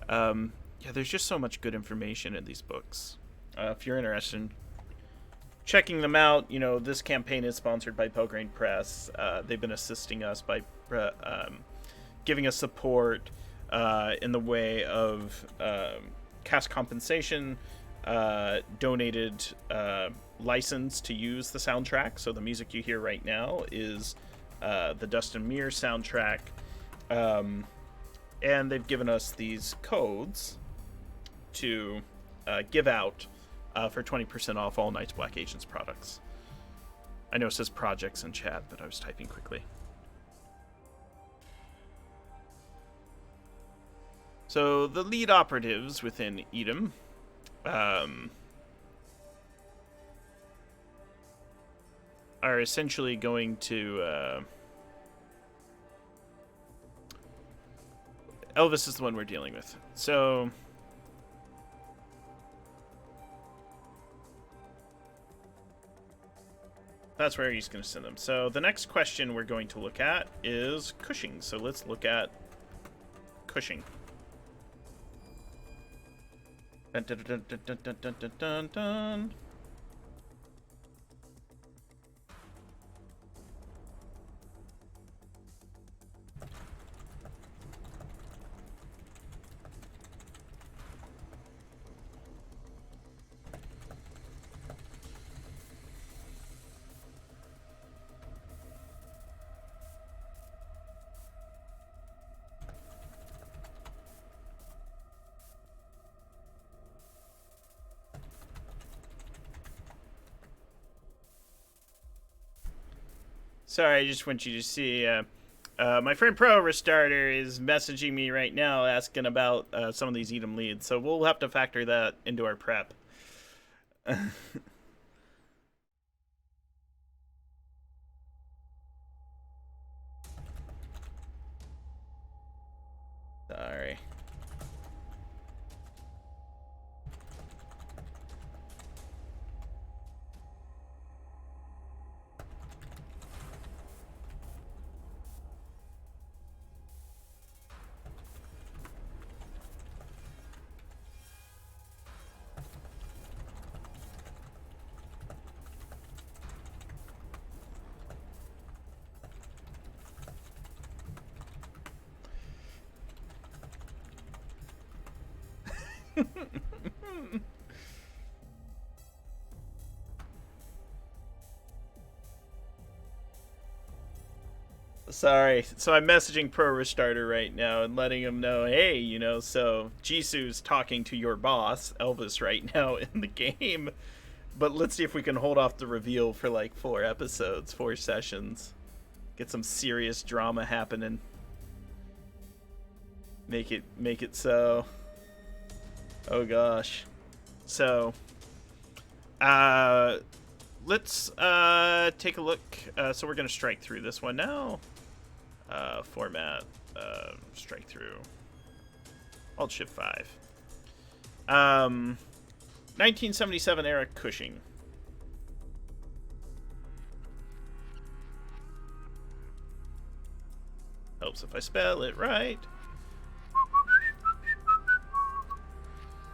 Yeah, there's just so much good information in these books. If you're interested in checking them out, this campaign is sponsored by Pelgrane Press. They've been assisting us by giving us support in the way of cast compensation, donated license to use the soundtrack. So the music you hear right now is the Dustin Mears soundtrack. And they've given us these codes to give out for 20% off all Night's Black Agents products. I know it says projects in chat, but I was typing quickly. So the lead operatives within Edom are essentially going to... Elvis is the one we're dealing with. So that's where he's going to send them. So the next question we're going to look at is Cushing. So let's look at Cushing. Dun, dun, dun, dun, dun, dun, dun, dun, dun, dun. Sorry, I just want you to see. My friend Pro Restarter is messaging me right now asking about some of these Edom leads, so we'll have to factor that into our prep. Sorry. Sorry. So I'm messaging Pro Restarter right now and letting him know, hey, so Jisu's talking to your boss, Elvis, right now in the game. But let's see if we can hold off the reveal for like 4 episodes, 4 sessions. Get some serious drama happening. Make it so. Oh gosh. So let's take a look. So we're gonna strike through this one now. Format, strike through. Alt Shift 5. 1977 era Cushing. Helps if I spell it right.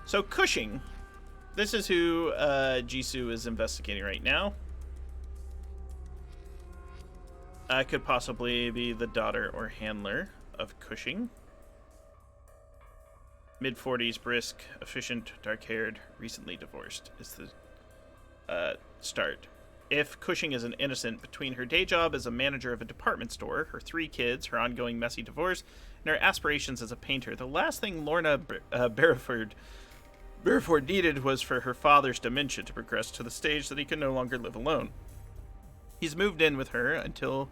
So Cushing, this is who Jisoo is investigating right now. Could possibly be the daughter or handler of Cushing. Mid-40s, brisk, efficient, dark-haired, recently divorced is the start. If Cushing is an innocent, between her day job as a manager of a department store, her 3 kids, her ongoing messy divorce, and her aspirations as a painter, the last thing Lorna Barrowford needed was for her father's dementia to progress to the stage that he could no longer live alone. He's moved in with her until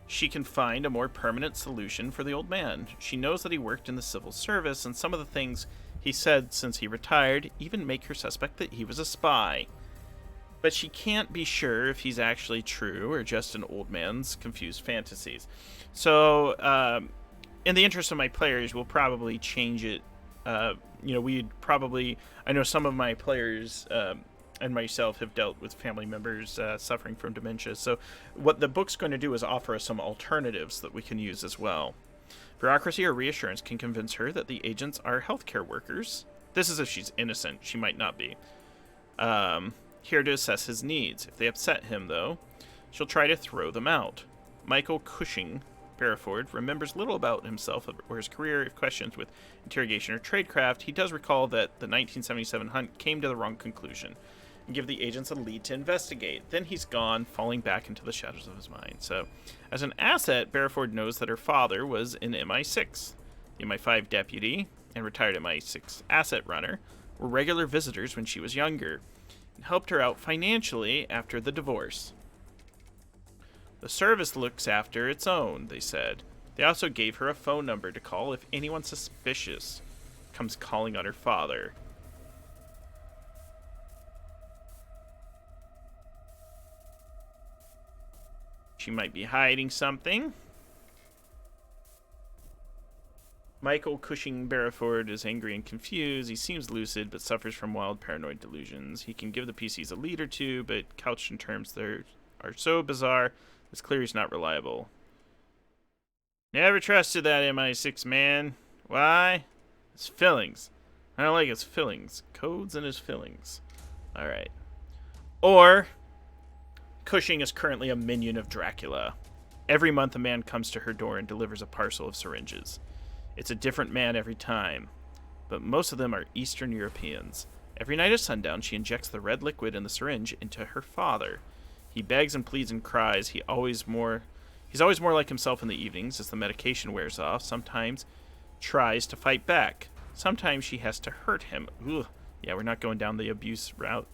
she can find a more permanent solution for the old man. She knows that he worked in the civil service, and some of the things he said since he retired even make her suspect that he was a spy. But she can't be sure if he's actually true or just an old man's confused fantasies. So, in the interest of my players, we'll probably change it. I know some of my players and myself have dealt with family members suffering from dementia. So what the book's going to do is offer us some alternatives that we can use as well. Bureaucracy or reassurance can convince her that the agents are healthcare workers. This is if she's innocent. She might not be. Here to assess his needs. If they upset him, though, she'll try to throw them out. Michael Cushing Barrowford remembers little about himself or his career. If questioned with interrogation or tradecraft, he does recall that the 1977 hunt came to the wrong conclusion and give the agents a lead to investigate. Then he's gone, falling back into the shadows of his mind. So, as an asset, Barrowford knows that her father was in MI6. The MI5 deputy and retired MI6 asset runner were regular visitors when she was younger and helped her out financially after the divorce. The service looks after its own, they said. They also gave her a phone number to call if anyone suspicious comes calling on her father. She might be hiding something. Michael Cushing Barrowford is angry and confused. He seems lucid, but suffers from wild paranoid delusions. He can give the PCs a lead or two, but couched in terms that are so bizarre, it's clear he's not reliable. Never trusted that MI6 man. Why? His fillings. I don't like his fillings. Codes and his fillings. Alright. Or Cushing is currently a minion of Dracula. Every month a man comes to her door and delivers a parcel of syringes. It's a different man every time, but most of them are Eastern Europeans. Every night at sundown, she injects the red liquid in the syringe into her father. He begs and pleads and cries. He's always more like himself in the evenings as the medication wears off. Sometimes tries to fight back. Sometimes she has to hurt him. Ugh. Yeah, we're not going down the abuse route.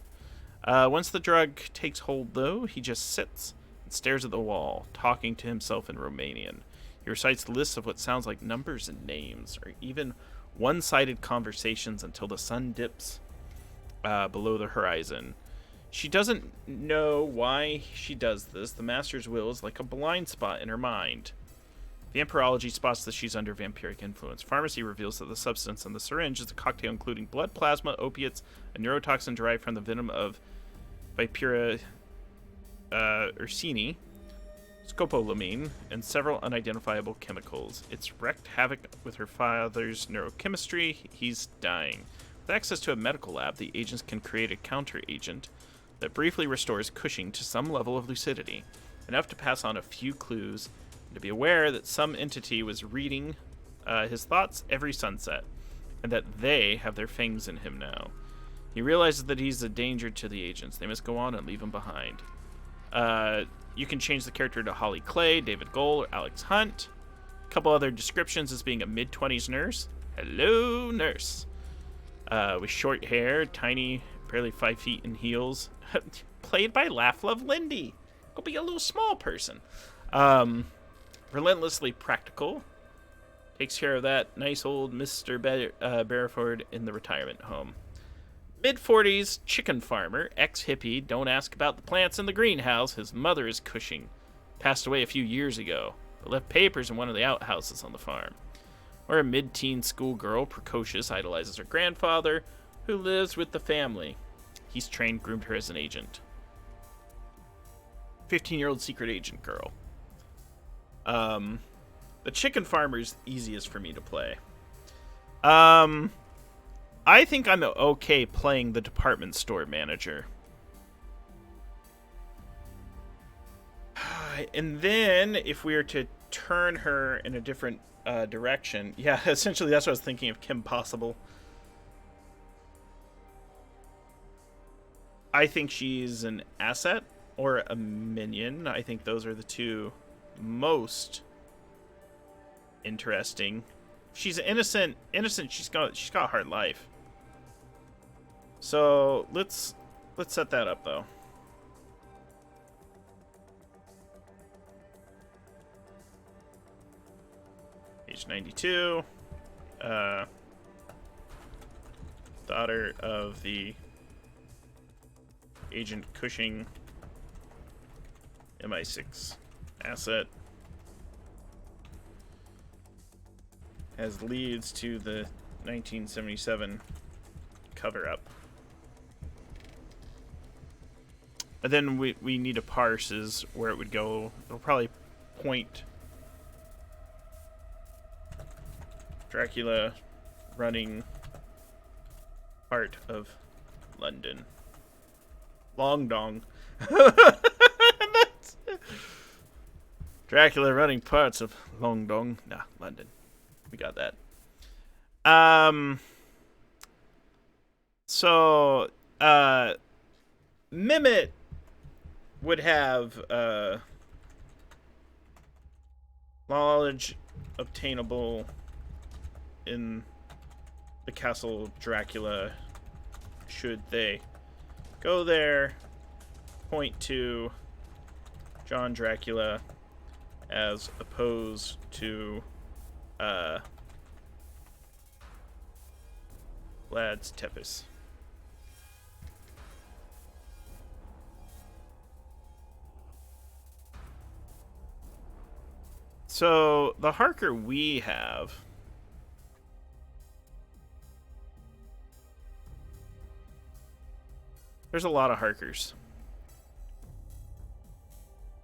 Once the drug takes hold, though, he just sits, and stares at the wall, talking to himself in Romanian. He recites lists of what sounds like numbers and names, or even one-sided conversations until the sun dips below the horizon. She doesn't know why she does this. The Master's will is like a blind spot in her mind. The Emperology spots that she's under vampiric influence. Pharmacy reveals that the substance in the syringe is a cocktail including blood plasma, opiates, a neurotoxin derived from the venom of Vipera ursini, scopolamine, and several unidentifiable chemicals. It's wreaked havoc with her father's neurochemistry. He's dying. With access to a medical lab, the agents can create a counter-agent that briefly restores Cushing to some level of lucidity, enough to pass on a few clues, and to be aware that some entity was reading his thoughts every sunset, and that they have their fangs in him now. He realizes that he's a danger to the agents. They must go on and leave him behind. You can change the character to Holly Clay, David Gold, or Alex Hunt. A couple other descriptions as being a mid-20s nurse. Hello, nurse. With short hair, tiny, barely 5 feet in heels. Played by Laugh Love Lindy. Go be a little small person. Relentlessly practical. Takes care of that nice old Mr. Bareford in the retirement home. Mid-40s, chicken farmer, ex-hippie, don't ask about the plants in the greenhouse. His mother is Cushing. Passed away a few years ago, but left papers in one of the outhouses on the farm. Or a mid-teen schoolgirl, precocious, idolizes her grandfather, who lives with the family. He's groomed her as an agent. 15-year-old secret agent girl. The chicken farmer's easiest for me to play. I think I'm okay playing the department store manager. And then, if we were to turn her in a different direction... Yeah, essentially that's what I was thinking of, Kim Possible. I think she's an asset or a minion. I think those are the two most interesting. She's innocent. She's got a hard life. So let's set that up though. Age 92. Daughter of the Agent Cushing, MI6 asset. As leads to the 1977 cover-up. And then we need to parse is where it would go. It'll probably point Dracula running part of London. Long Dong. Dracula running parts of Long Dong. Nah, London. We got that. So, Mimit would have knowledge obtainable in the Castle Dracula should they go there, point to John Dracula as opposed to Vlad's Tepes. So the Harker we have there's a lot of Harkers.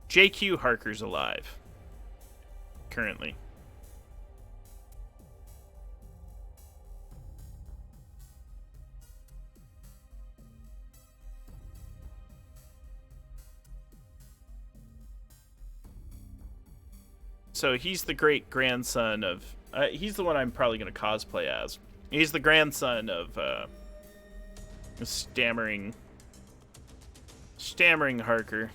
JQ Harker's alive currently. So he's the great grandson of he's the one I'm probably going to cosplay as. He's the grandson of stammering Harker.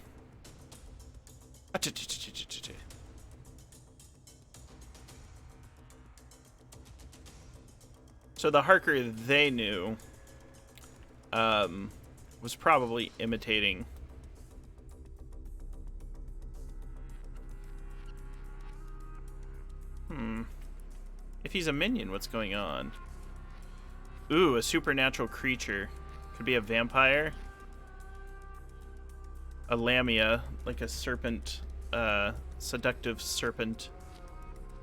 So the Harker they knew was probably imitating If he's a minion, what's going on? Ooh, a supernatural creature. Could be a vampire. A lamia, like a serpent, seductive serpent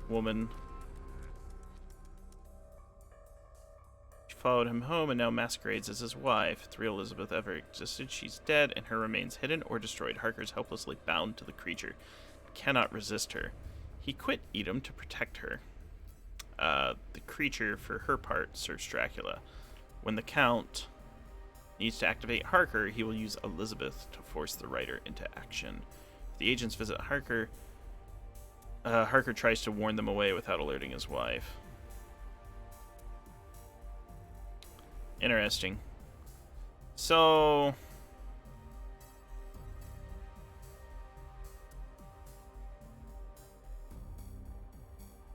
woman. She followed him home and now masquerades as his wife. If the real Elizabeth ever existed, she's dead and her remains hidden or destroyed. Harker's helplessly bound to the creature. Cannot resist her. He quit Edom to protect her. The creature, for her part, serves Dracula. When the Count needs to activate Harker, he will use Elizabeth to force the writer into action. If the agents visit Harker, Harker tries to warn them away without alerting his wife. Interesting. So...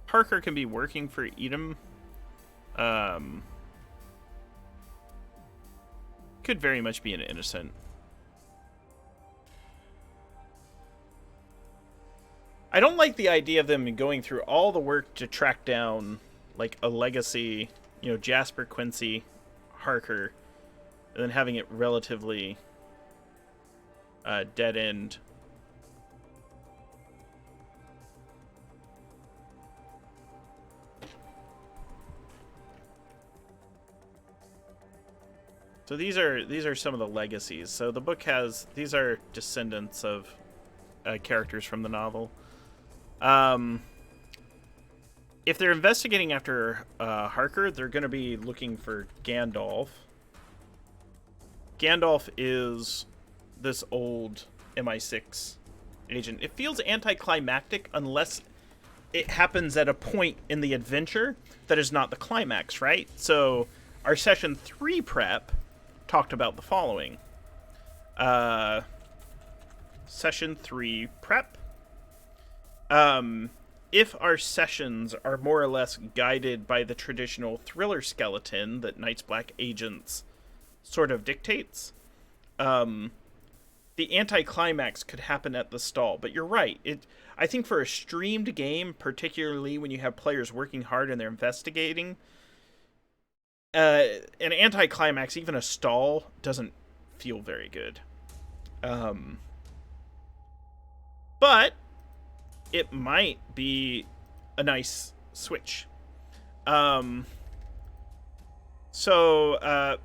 Harker can be working for Edom. Could very much be an innocent. I don't like the idea of them going through all the work to track down, like, a legacy, Jasper Quincy Harker, and then having it relatively dead end. So these are some of the legacies. So the book has, these are descendants of characters from the novel. If they're investigating after Harker, they're going to be looking for Gandalf. Gandalf is this old MI6 agent. It feels anticlimactic unless it happens at a point in the adventure that is not the climax, right? So our session 3 prep talked about the following. Session 3 prep. If our sessions are more or less guided by the traditional thriller skeleton that Night's Black Agents sort of dictates, the anticlimax could happen at the stall. But you're right. I think for a streamed game, particularly when you have players working hard and they're investigating, an anticlimax, even a stall, doesn't feel very good. But it might be a nice switch. So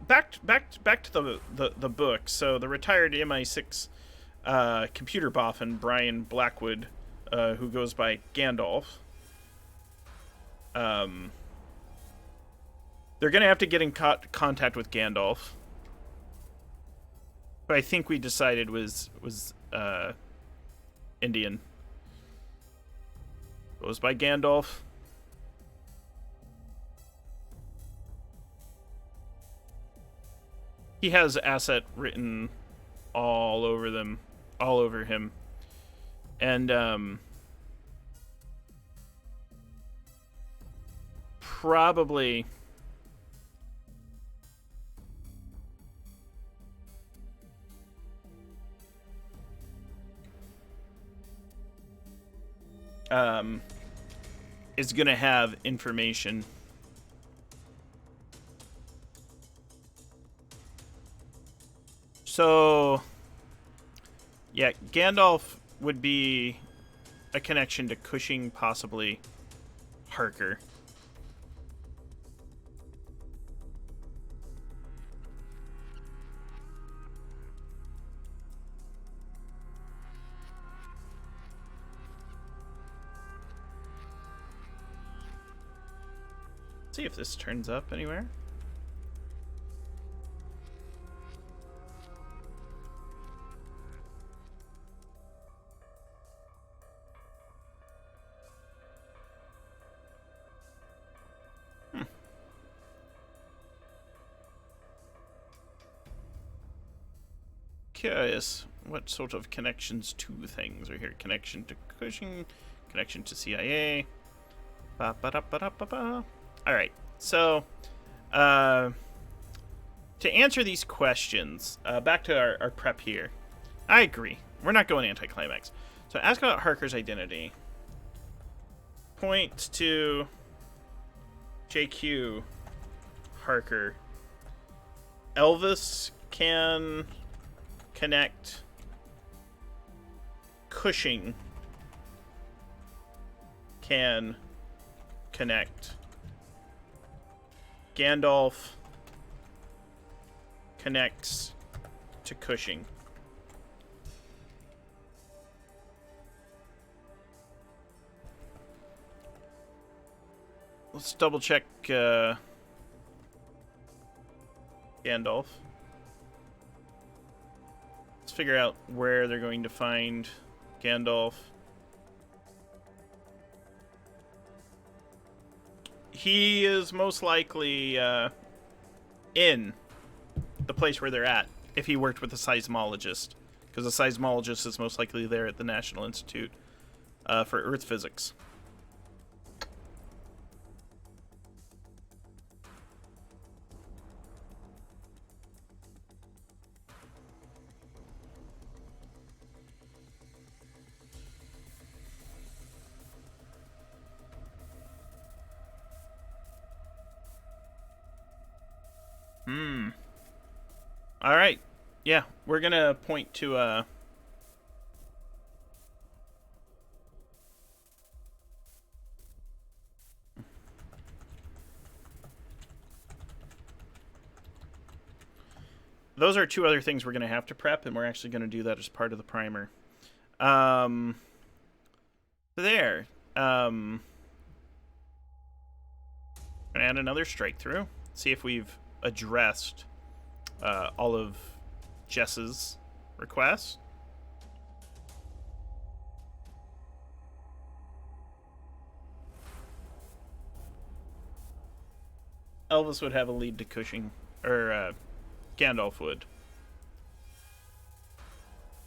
back to the book. So the retired MI6 computer boffin Brian Blackwood, who goes by Gandalf. They're gonna have to get in contact with Gandalf, who I think we decided was Indian. Goes by Gandalf. He has asset written all over him. And probably is going to have information. So, yeah, Gandalf would be a connection to Cushing, possibly Harker. See if this turns up anywhere. Curious what sort of connections to things are here. Connection to Cushing, connection to CIA. Ba-ba-da-ba-da-ba-ba. Alright, so to answer these questions, back to our prep here. I agree. We're not going anticlimax. So ask about Harker's identity. Point to JQ, Harker. Elvis can connect. Cushing can connect. Gandalf connects to Cushing. Let's double check Gandalf. Let's figure out where they're going to find Gandalf. He is most likely in the place where they're at if he worked with a seismologist, because the seismologist is most likely there at the National Institute for Earth Physics. All right. Yeah, we're going to point to those are two other things we're going to have to prep, and we're actually going to do that as part of the primer. There. Gonna add another strike through. See if we've addressed all of Jess's requests. Elvis would have a lead to Cushing, or Gandalf would.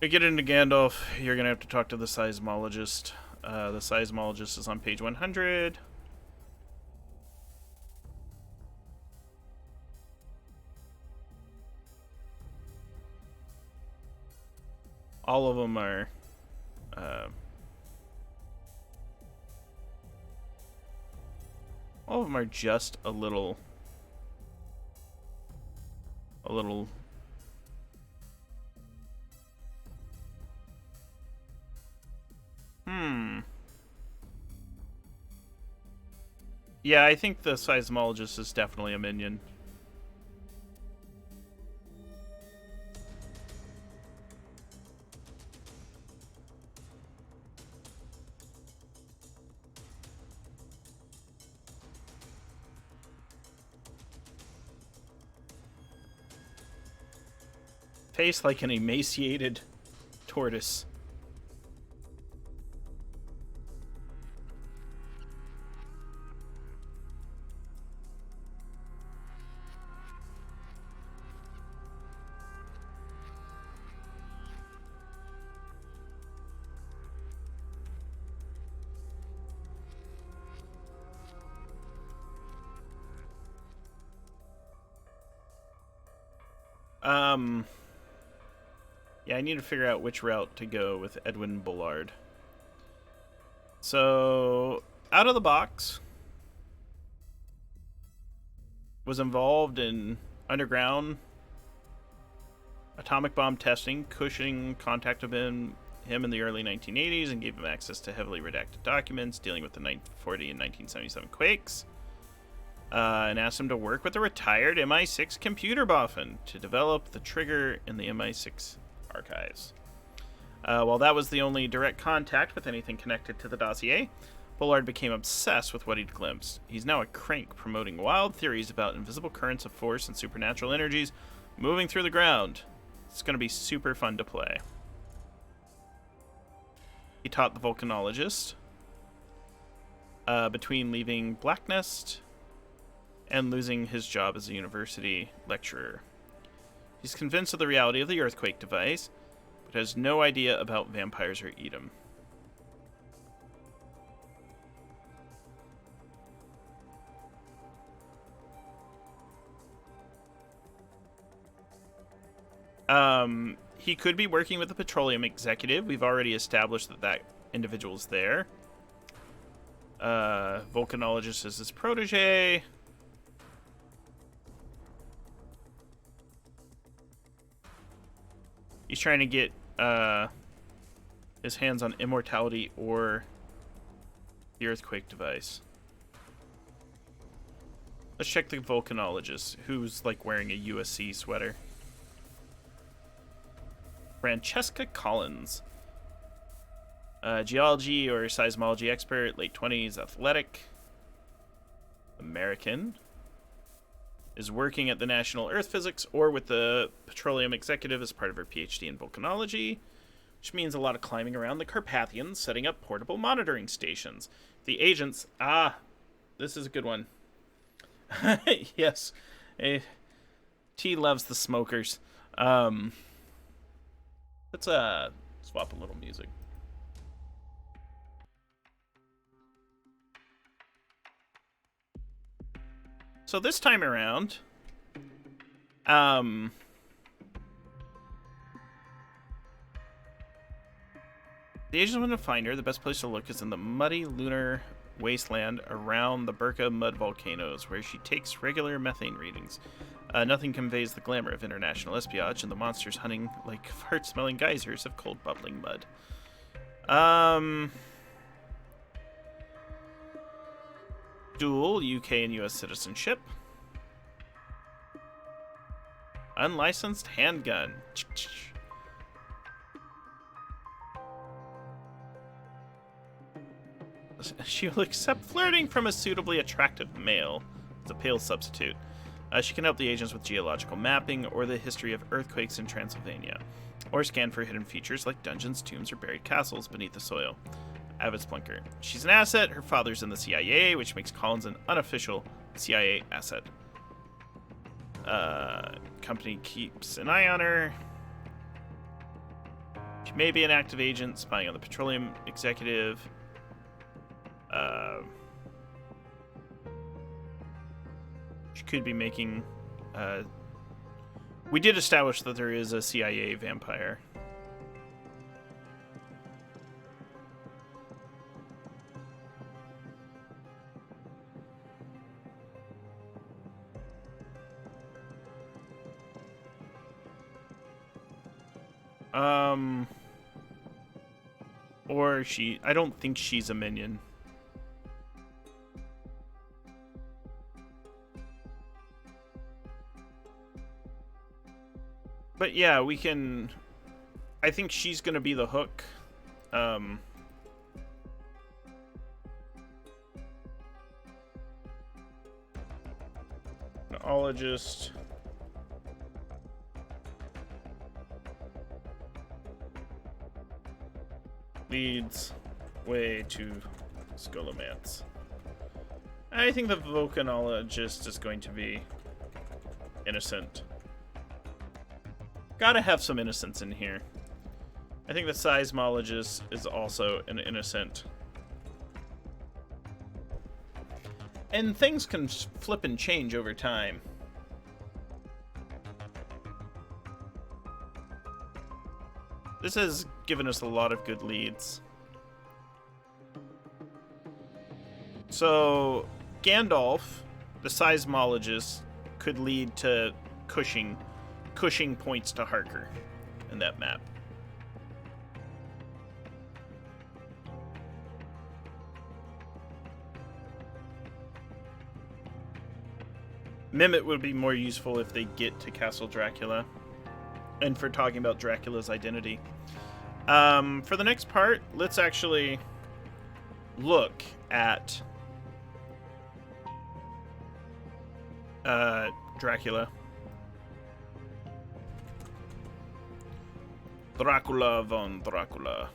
To get into Gandalf, you're gonna have to talk to the seismologist. The seismologist is on page 100. All of them are just a little Yeah, I think the seismologist is definitely a minion. Face like an emaciated tortoise. Yeah, I need to figure out which route to go with Edwin Bullard. So, out of the box, was involved in underground atomic bomb testing. Cushing contacted him in the early 1980s and gave him access to heavily redacted documents dealing with the 1940 and 1977 quakes. And asked him to work with a retired MI6 computer boffin to develop the trigger in the MI6 archives. While that was the only direct contact with anything connected to the dossier, Bullard became obsessed with what he'd glimpsed. He's now a crank promoting wild theories about invisible currents of force and supernatural energies moving through the ground. It's going to be super fun to play. He taught the volcanologist between leaving Black Nest and losing his job as a university lecturer. He's convinced of the reality of the earthquake device, but has no idea about vampires or Edom. He could be working with the petroleum executive. We've already established that individual's there. Volcanologist is his protege. He's trying to get his hands on immortality or the earthquake device. Let's check the volcanologist, who's like wearing a USC sweater. Francesca Collins. Geology or seismology expert, late 20s, athletic. American. Is working at the National Earth Physics or with the Petroleum Executive as part of her PhD in volcanology, which means a lot of climbing around the Carpathians, setting up portable monitoring stations. The agents, this is a good one. Yes, T loves the smokers. Let's swap a little music. So this time around, the agents want to find her. The best place to look is in the muddy lunar wasteland around the Burka mud volcanoes, where she takes regular methane readings. Nothing conveys the glamour of international espionage and the monsters hunting like fart-smelling geysers of cold bubbling mud. Dual UK and US citizenship. Unlicensed handgun. She will accept flirting from a suitably attractive male. It's a pale substitute. She can help the agents with geological mapping or the history of earthquakes in Transylvania, or scan for hidden features like dungeons, tombs, or buried castles beneath the soil. Avid Splunker. She's an asset. Her father's in the CIA, which makes Collins an unofficial CIA asset. Company keeps an eye on her. She may be an active agent spying on the Petroleum Executive. She could be making... we did establish that there is a CIA vampire. Or I don't think she's a minion. But yeah, we can... I think she's gonna be the hook. Ologist. Leads way to Scholomance. I think the volcanologist is going to be innocent. Gotta have some innocence in here. I think the seismologist is also an innocent. And things can flip and change over time. This has given us a lot of good leads. So, Gandalf, the seismologist, could lead to Cushing points to Harker in that map. Mimit would be more useful if they get to Castle Dracula. And for talking about Dracula's identity. For the next part, let's actually look at Dracula. Dracula von Dracula.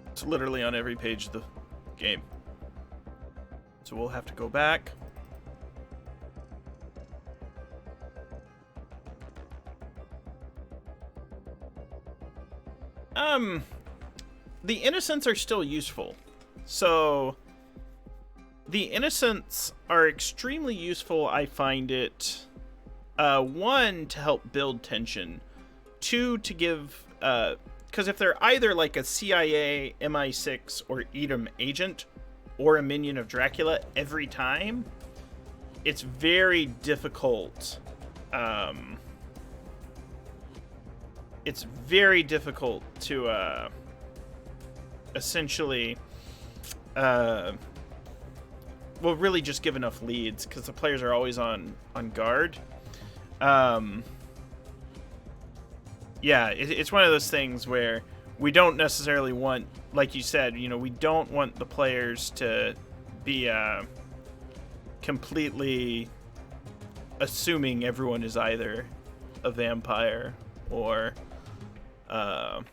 It's literally on every page of the game. So we'll have to go back. The innocents are still useful. So the innocents are extremely useful. I find it, one, to help build tension, two, to give because if they're either like a CIA, MI6, or Edom agent, or a minion of Dracula every time, it's very difficult. It's very difficult to essentially, well, really just give enough leads, because the players are always on guard. Yeah, it's one of those things where we don't necessarily want, like you said, you know, we don't want the players to be completely assuming everyone is either a vampire or a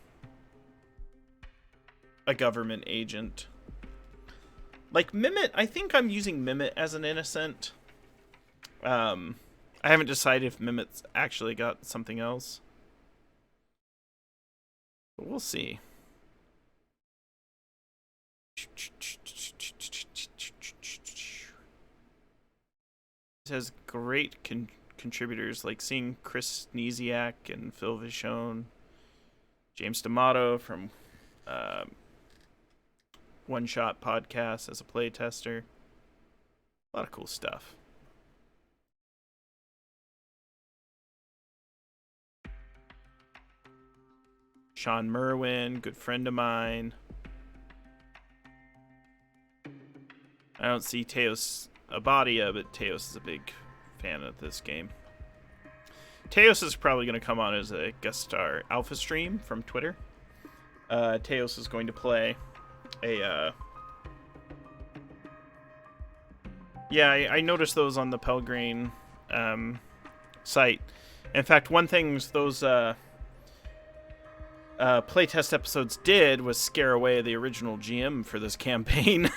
government agent. Like Mimit, I think I'm using Mimit as an innocent. I haven't decided if Mimit's actually got something else. But we'll see. It has great contributors, like seeing Chris Sneziak and Phil Vachon, James D'Amato from One Shot Podcast as a playtester. A lot of cool stuff. Sean Merwin, good friend of mine. I don't see Teos Abadia, but Teos is a big fan of this game. Teos is probably going to come on as a guest star alpha stream from Twitter. Teos is going to play a... Yeah, I noticed those on the Pelgrane site. In fact, one thing those playtest episodes did was scare away the original GM for this campaign.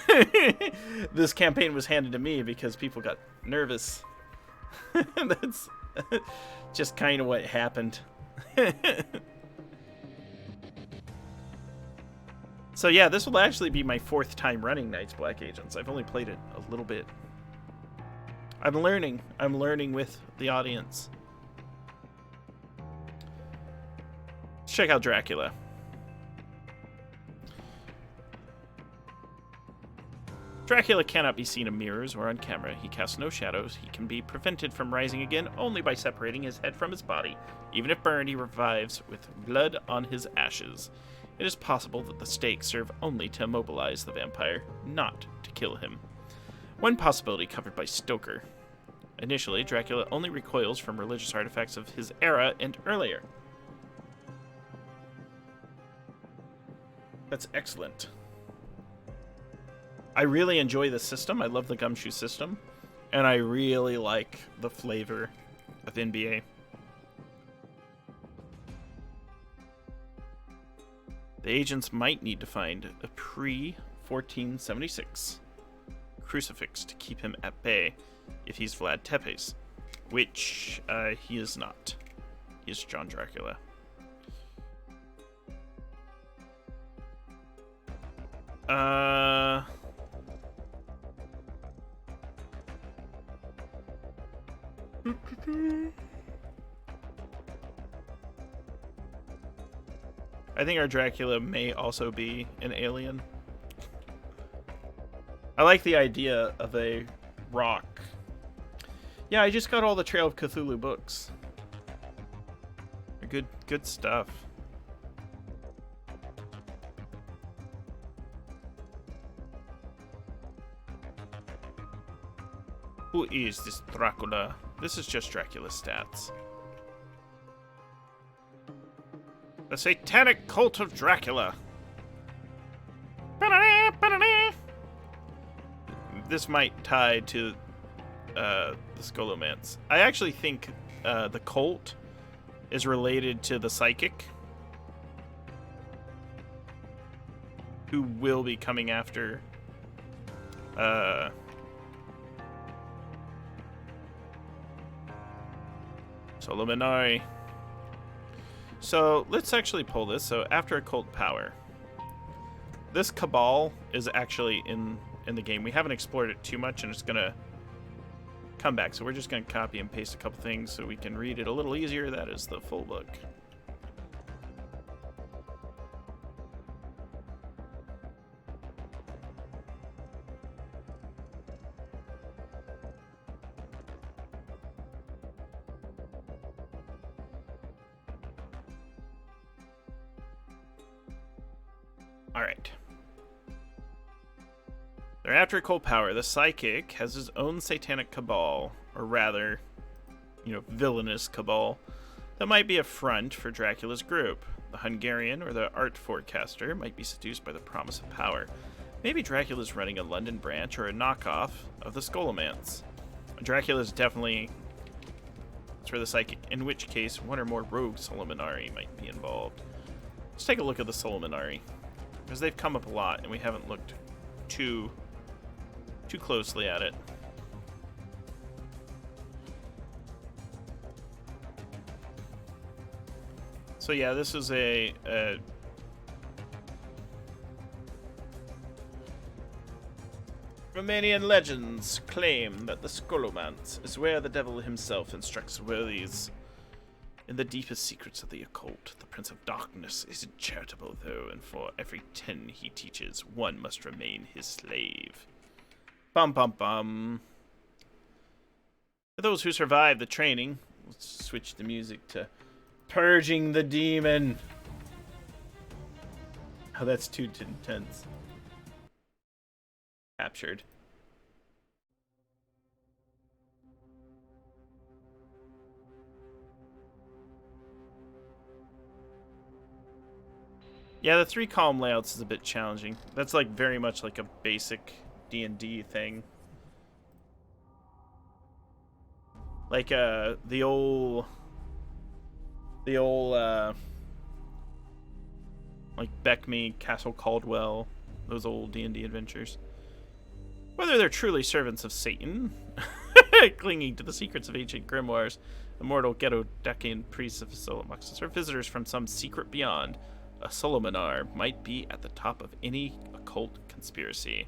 This campaign was handed to me because people got nervous. That's just kind of what happened. So yeah, this will actually be my 4th time running Night's Black Agents. I've only played it a little bit. I'm learning. I'm learning with the audience. Let's check out Dracula. Dracula cannot be seen in mirrors or on camera. He casts no shadows. He can be prevented from rising again only by separating his head from his body. Even if burned, he revives with blood on his ashes. It is possible that the stakes serve only to immobilize the vampire, not to kill him. One possibility covered by Stoker. Initially, Dracula only recoils from religious artifacts of his era and earlier. That's excellent. I really enjoy the system. I love the gumshoe system. And I really like the flavor of NBA. The agents might need to find a pre-1476 crucifix to keep him at bay if he's Vlad Tepes, which he is not. He is John Dracula. I think our Dracula may also be an alien. I like the idea of a rock. Yeah, I just got all the Trail of Cthulhu books. Good stuff. Who is this Dracula? This is just Dracula's stats. The Satanic Cult of Dracula. This might tie to the Scholomance. I actually think the cult is related to the Psychic, who will be coming after Solomonari. So let's actually pull this. So after occult power, this Cabal is actually in the game. We haven't explored it too much, and it's gonna come back. So we're just gonna copy and paste a couple things so we can read it a little easier. That is the full book. Alright. They're after occult power. The psychic has his own satanic cabal, or rather, villainous cabal, that might be a front for Dracula's group. The Hungarian or the art forecaster might be seduced by the promise of power. Maybe Dracula's running a London branch or a knockoff of the Scholomance. Dracula's definitely... That's for the psychic, in which case one or more rogue Solomonari might be involved. Let's take a look at the Solomonari, because they've come up a lot, and we haven't looked too closely at it. So yeah, this is a Romanian legends claim that the Scholomance is where the devil himself instructs worthies in the deepest secrets of the occult. The Prince of Darkness is charitable, though, and for every 10 he teaches, one must remain his slave. Bum bum bum. For those who survive the training, let's switch the music to Purging the Demon. Oh, that's too intense. Captured. Yeah, the 3 column layouts is a bit challenging. That's like very much like a basic D&D thing. Like the old like Beckme, Castle Caldwell, those old D&D adventures. Whether they're truly servants of Satan, clinging to the secrets of ancient grimoires, immortal ghetto-deccan priests of Solomoxis, or visitors from some secret beyond, a Solomonar might be at the top of any occult conspiracy.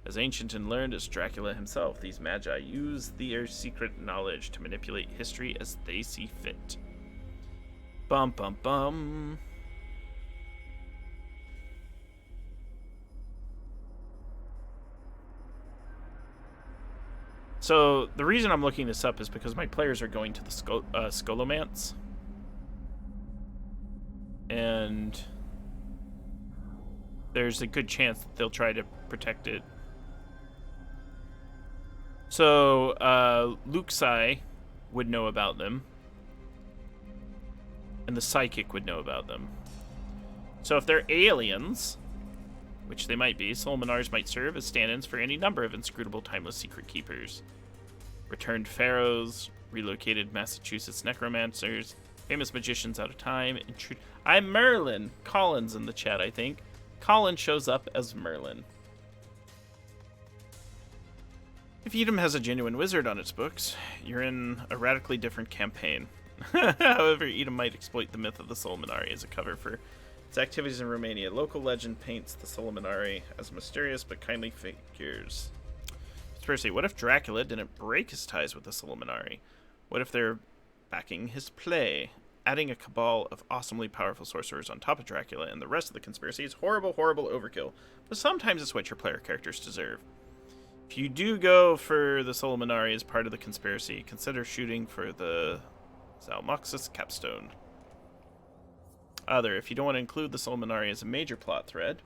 As ancient and learned as Dracula himself, these magi use their secret knowledge to manipulate history as they see fit. Bum bum bum. So the reason I'm looking this up is because my players are going to the Scholomance, and there's a good chance that they'll try to protect it. So Luxai would know about them, and the psychic would know about them. So if they're aliens, which they might be, Solomonars might serve as stand-ins for any number of inscrutable, timeless secret keepers. Returned pharaohs, relocated Massachusetts necromancers, famous magicians out of time. I'm Merlin. Colin's in the chat, I think. Colin shows up as Merlin. If Edom has a genuine wizard on its books, you're in a radically different campaign. However, Edom might exploit the myth of the Solomonari as a cover for its activities in Romania. Local legend paints the Solomonari as mysterious but kindly figures. Conspiracy. What if Dracula didn't break his ties with the Solomonari? What if they're backing his play? Adding a cabal of awesomely powerful sorcerers on top of Dracula and the rest of the conspiracy is horrible, horrible overkill. But sometimes it's what your player characters deserve. If you do go for the Solomonari as part of the conspiracy, consider shooting for the Zalmoxis capstone. If you don't want to include the Solomonari as a major plot thread,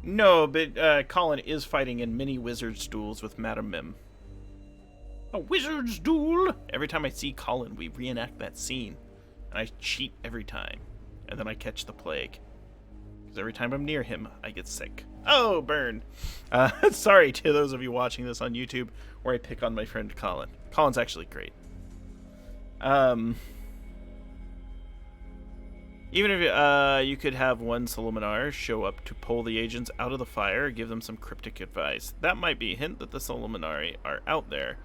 no, but Colin is fighting in mini wizard's duels with Madame Mim. A wizard's duel! Every time I see Colin, we reenact that scene. And I cheat every time. And then I catch the plague. Because every time I'm near him, I get sick. Oh, burn. Sorry to those of you watching this on YouTube where I pick on my friend Colin. Colin's actually great. Even if you could have one Solomonar show up to pull the agents out of the fire, give them some cryptic advice. That might be a hint that the Solomonari are out there,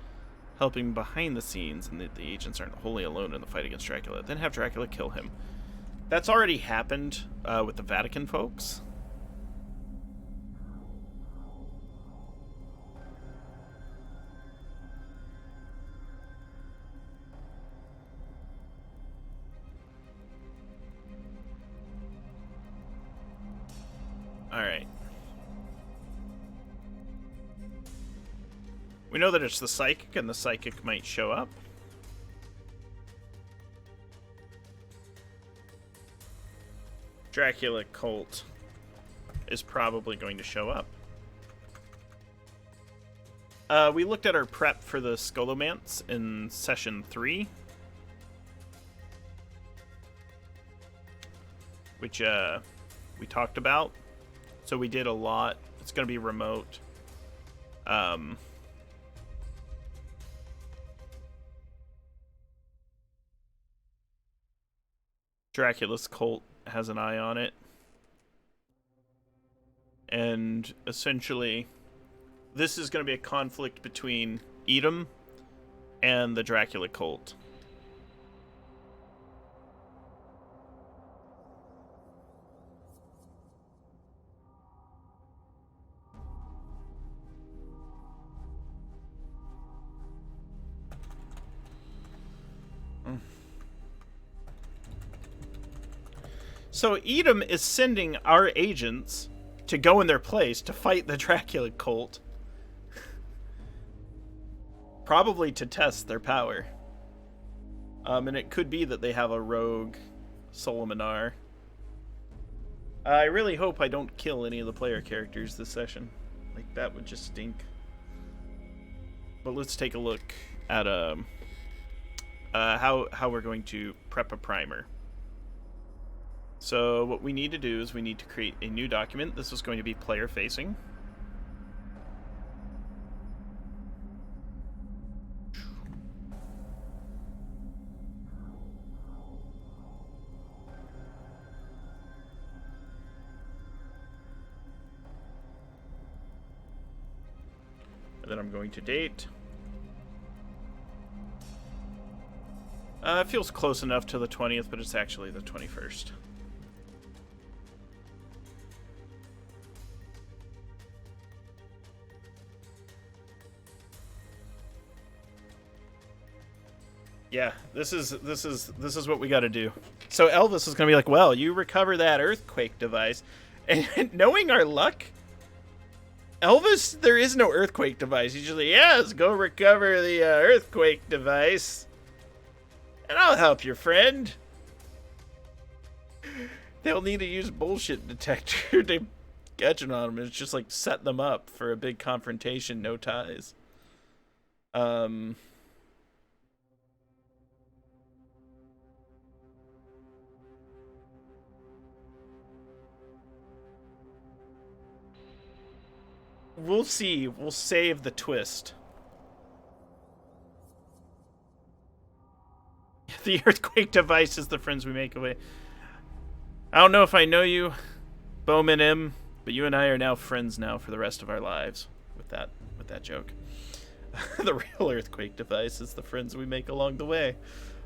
helping behind the scenes, and that the agents aren't wholly alone in the fight against Dracula. Then have Dracula kill him. That's already happened with the Vatican folks. Alright. We know that it's the psychic, and the psychic might show up. Dracula cult is probably going to show up. We looked at our prep for the Scholomance in session 3. Which we talked about. So we did a lot. It's going to be remote. Dracula's cult has an eye on it. And essentially, this is going to be a conflict between Edom and the Dracula cult. So Edom is sending our agents to go in their place to fight the Dracula cult. Probably to test their power. And it could be that they have a rogue Solomonar. I really hope I don't kill any of the player characters this session. Like, that would just stink. But let's take a look at how we're going to prep a primer. So what we need to do is we need to create a new document. This is going to be player facing. And then I'm going to date. It feels close enough to the 20th, but it's actually the 21st. Yeah, this is what we got to do. So Elvis is going to be like, "Well, you recover that earthquake device." And knowing our luck, Elvis, there is no earthquake device. He's just like, "Yes, go recover the earthquake device. And I'll help your friend." They'll need to use bullshit detector to catch on them. It's just like set them up for a big confrontation, no ties. We'll see. We'll save the twist. The earthquake device is the friends we make away. I don't know if I know you, Bowman M, but you and I are now friends now for the rest of our lives. With that joke. The real earthquake device is the friends we make along the way.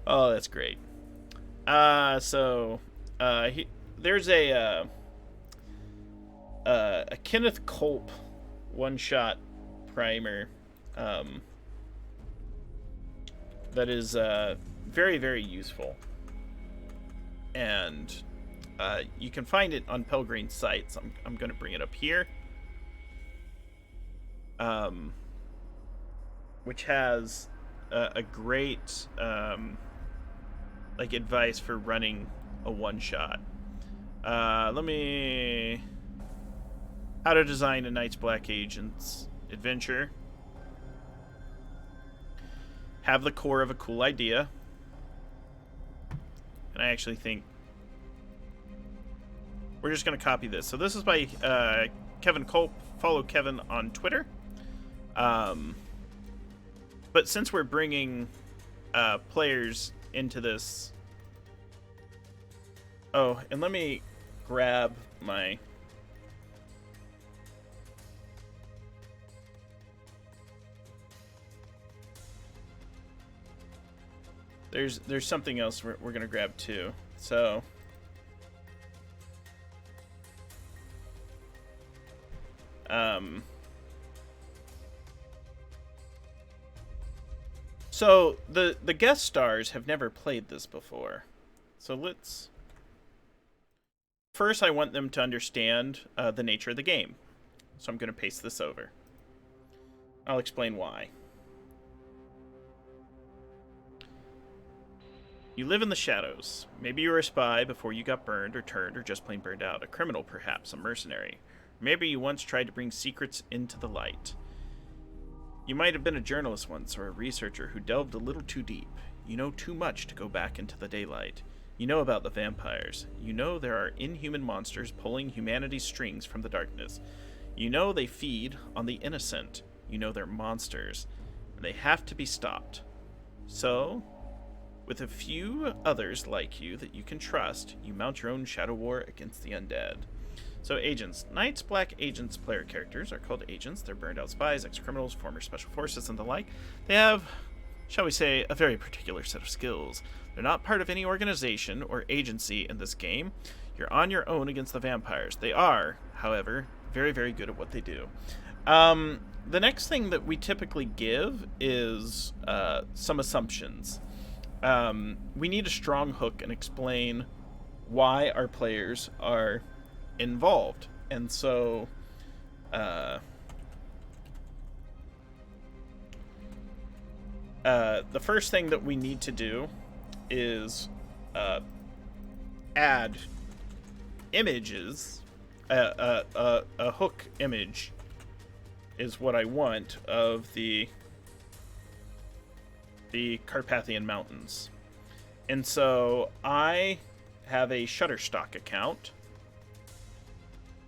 Oh, that's great. There's a Kenneth Culp one-shot primer that is very, very useful. And you can find it on Pelgrane's site, so I'm going to bring it up here. Which has a great like advice for running a one-shot. How to design a Night's Black Agent's adventure. Have the core of a cool idea. And I actually think we're just going to copy this. So this is by Kevin Culp. Follow Kevin on Twitter. But since we're bringing players into this... Oh, and let me grab my... There's something else we're going to grab too. So... So the guest stars have never played this before. So let's... First, I want them to understand the nature of the game. So I'm going to paste this over. I'll explain why. You live in the shadows. Maybe you were a spy before you got burned or turned or just plain burned out. A criminal, perhaps, a mercenary. Maybe you once tried to bring secrets into the light. You might have been a journalist once or a researcher who delved a little too deep. You know too much to go back into the daylight. You know about the vampires. You know there are inhuman monsters pulling humanity's strings from the darkness. You know they feed on the innocent. You know they're monsters, and they have to be stopped. So, with a few others like you that you can trust, you mount your own shadow war against the undead. So, agents. Knights Black Agents player characters are called agents. They're burned out spies, ex-criminals, former special forces, and the like. They have, shall we say, a very particular set of skills. They're not part of any organization or agency in this game. You're on your own against the vampires. They are, however, very, very good at what they do. The next thing that we typically give is some assumptions. We need a strong hook and explain why our players are involved. And so the first thing that we need to do is add images. A hook image is what I want of the Carpathian Mountains. And so I have a Shutterstock account.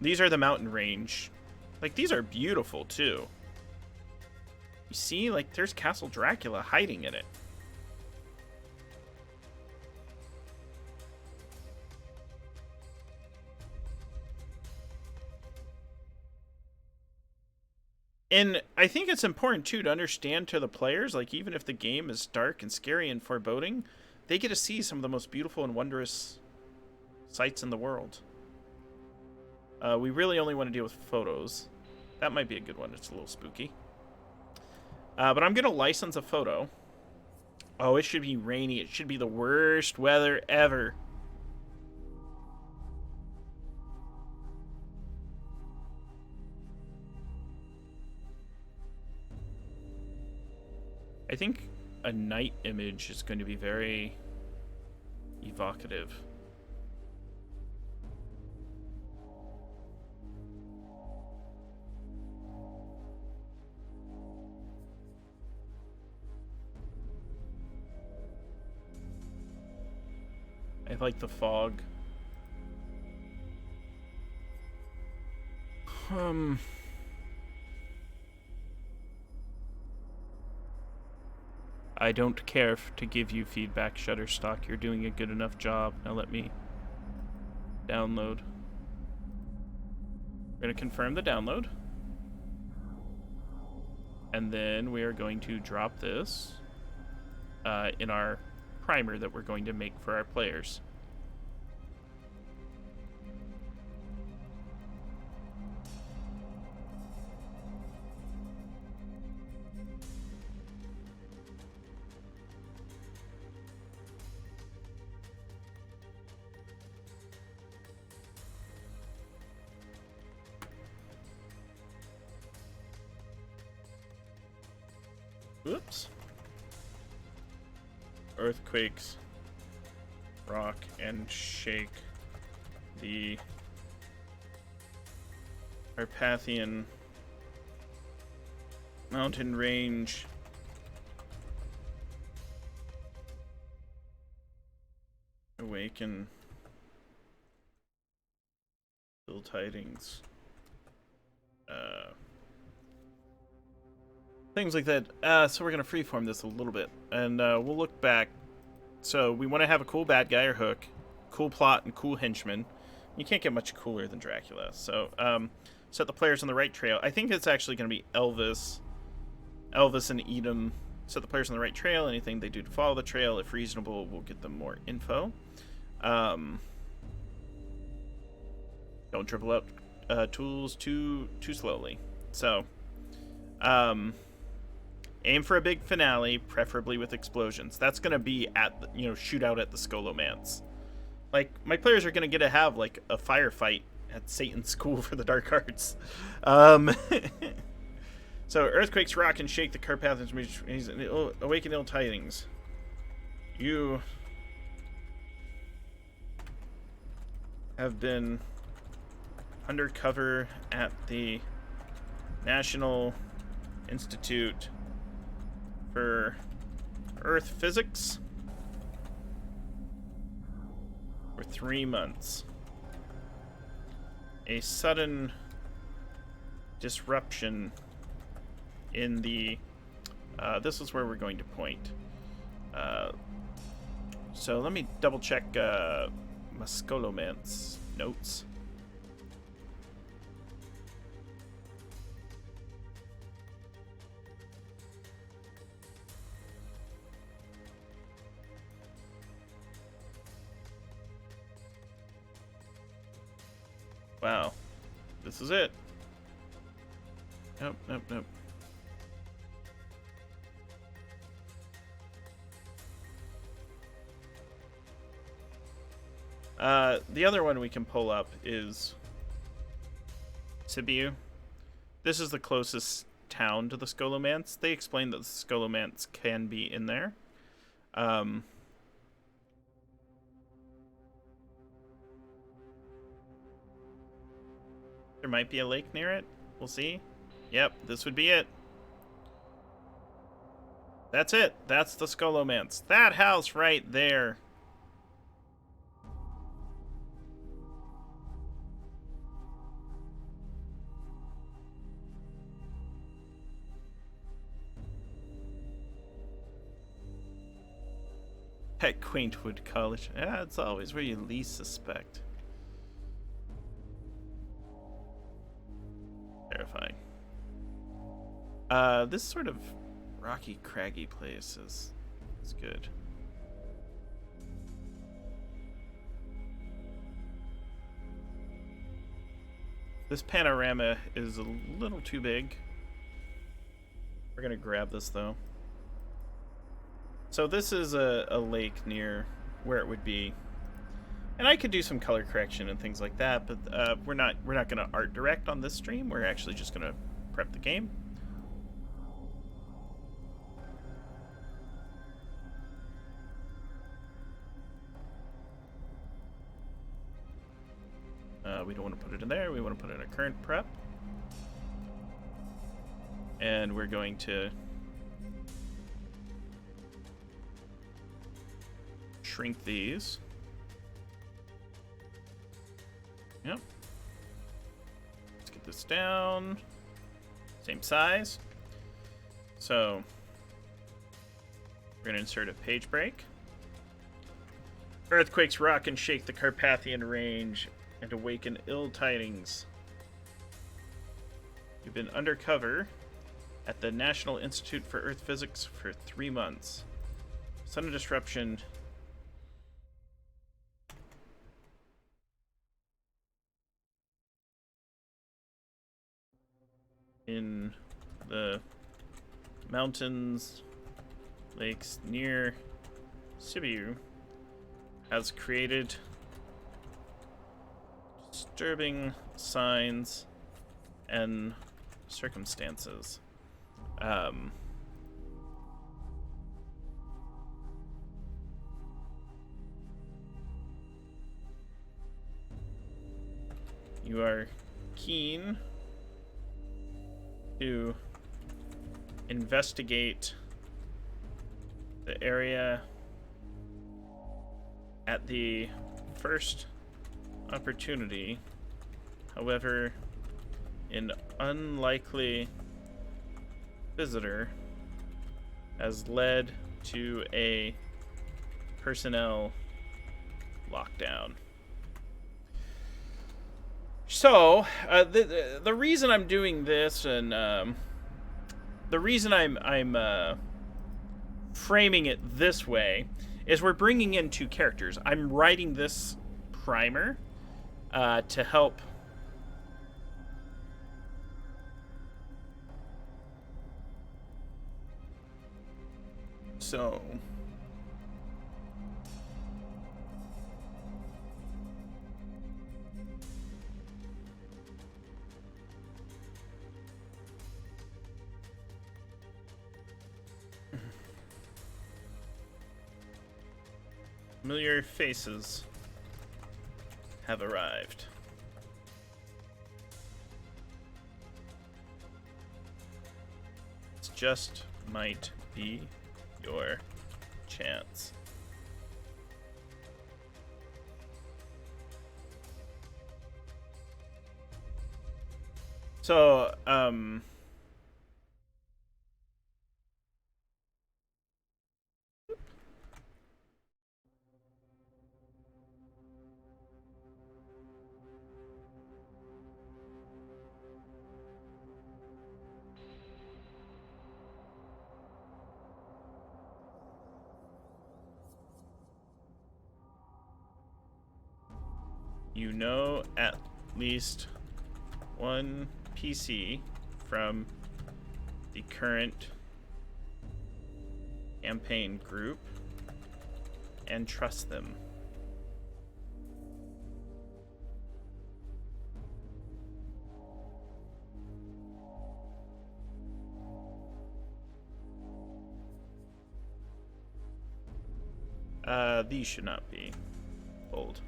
These are the mountain range. Like, these are beautiful, too. You see? Like, there's Castle Dracula hiding in it. And I think it's important, too, to understand to the players, like, even if the game is dark and scary and foreboding, they get to see some of the most beautiful and wondrous sights in the world. We really only want to deal with photos. That might be a good one. It's a little spooky. But I'm going to license a photo. Oh, it should be rainy. It should be the worst weather ever. I think a night image is going to be very evocative. I like the fog. I don't care to give you feedback, Shutterstock. You're doing a good enough job. Now let me download. We're going to confirm the download. And then we are going to drop this in our primer that we're going to make for our players. Oops. Earthquakes rock and shake the Carpathian mountain range. Awaken ill tidings. Things like that. So we're going to freeform this a little bit, and we'll look back. So we want to have a cool bad guy or hook, cool plot, and cool henchman. You can't get much cooler than Dracula. So set the players on the right trail. I think it's actually going to be Elvis and Edom. Set the players on the right trail. Anything they do to follow the trail, if reasonable, will get them more info. Don't dribble out tools too slowly. So aim for a big finale, preferably with explosions. That's going to be at the, shootout at the Skolomance. Like, my players are going to get to have, like, a firefight at Satan's School for the Dark Arts. So, earthquakes rock and shake the Carpathians, awaken ill tidings. You have been undercover at the National Institute for Earth Physics for 3 months. A sudden disruption in the... this is where we're going to point. So let me double check Muscolomance's notes. Wow. This is it. Nope, nope, nope. The other one we can pull up is Sibiu. This is the closest town to the Scholomance. They explain that the Scholomance can be in there. There might be a lake near it. We'll see. Yep, this would be it. That's it. That's the Scholomance. That house right there. At Quaintwood College. Yeah, it's always where you least suspect. Terrifying. This sort of rocky, craggy place is good. This panorama is a little too big. We're gonna grab this though. So this is a lake near where it would be, and I could do some color correction and things like that, but we're not gonna art direct on this stream. We're actually just gonna prep the game. We don't want to put it in there. We want to put it in a current prep, and we're going to shrink these. Yep. Let's get this down. Same size. So we're going to insert a page break. Earthquakes rock and shake the Carpathian Range and awaken ill tidings. You've been undercover at the National Institute for Earth Physics for 3 months. Sudden disruption in the mountains, lakes near Sibiu has created disturbing signs and circumstances. You are keen to investigate the area at the first opportunity. However, an unlikely visitor has led to a personnel lockdown. So, the reason I'm doing this, and the reason I'm framing it this way, is we're bringing in 2 characters. I'm writing this primer to help so familiar faces. have arrived. It just might be your chance. So, you know at least one PC from the current campaign group and trust them. These should not be old.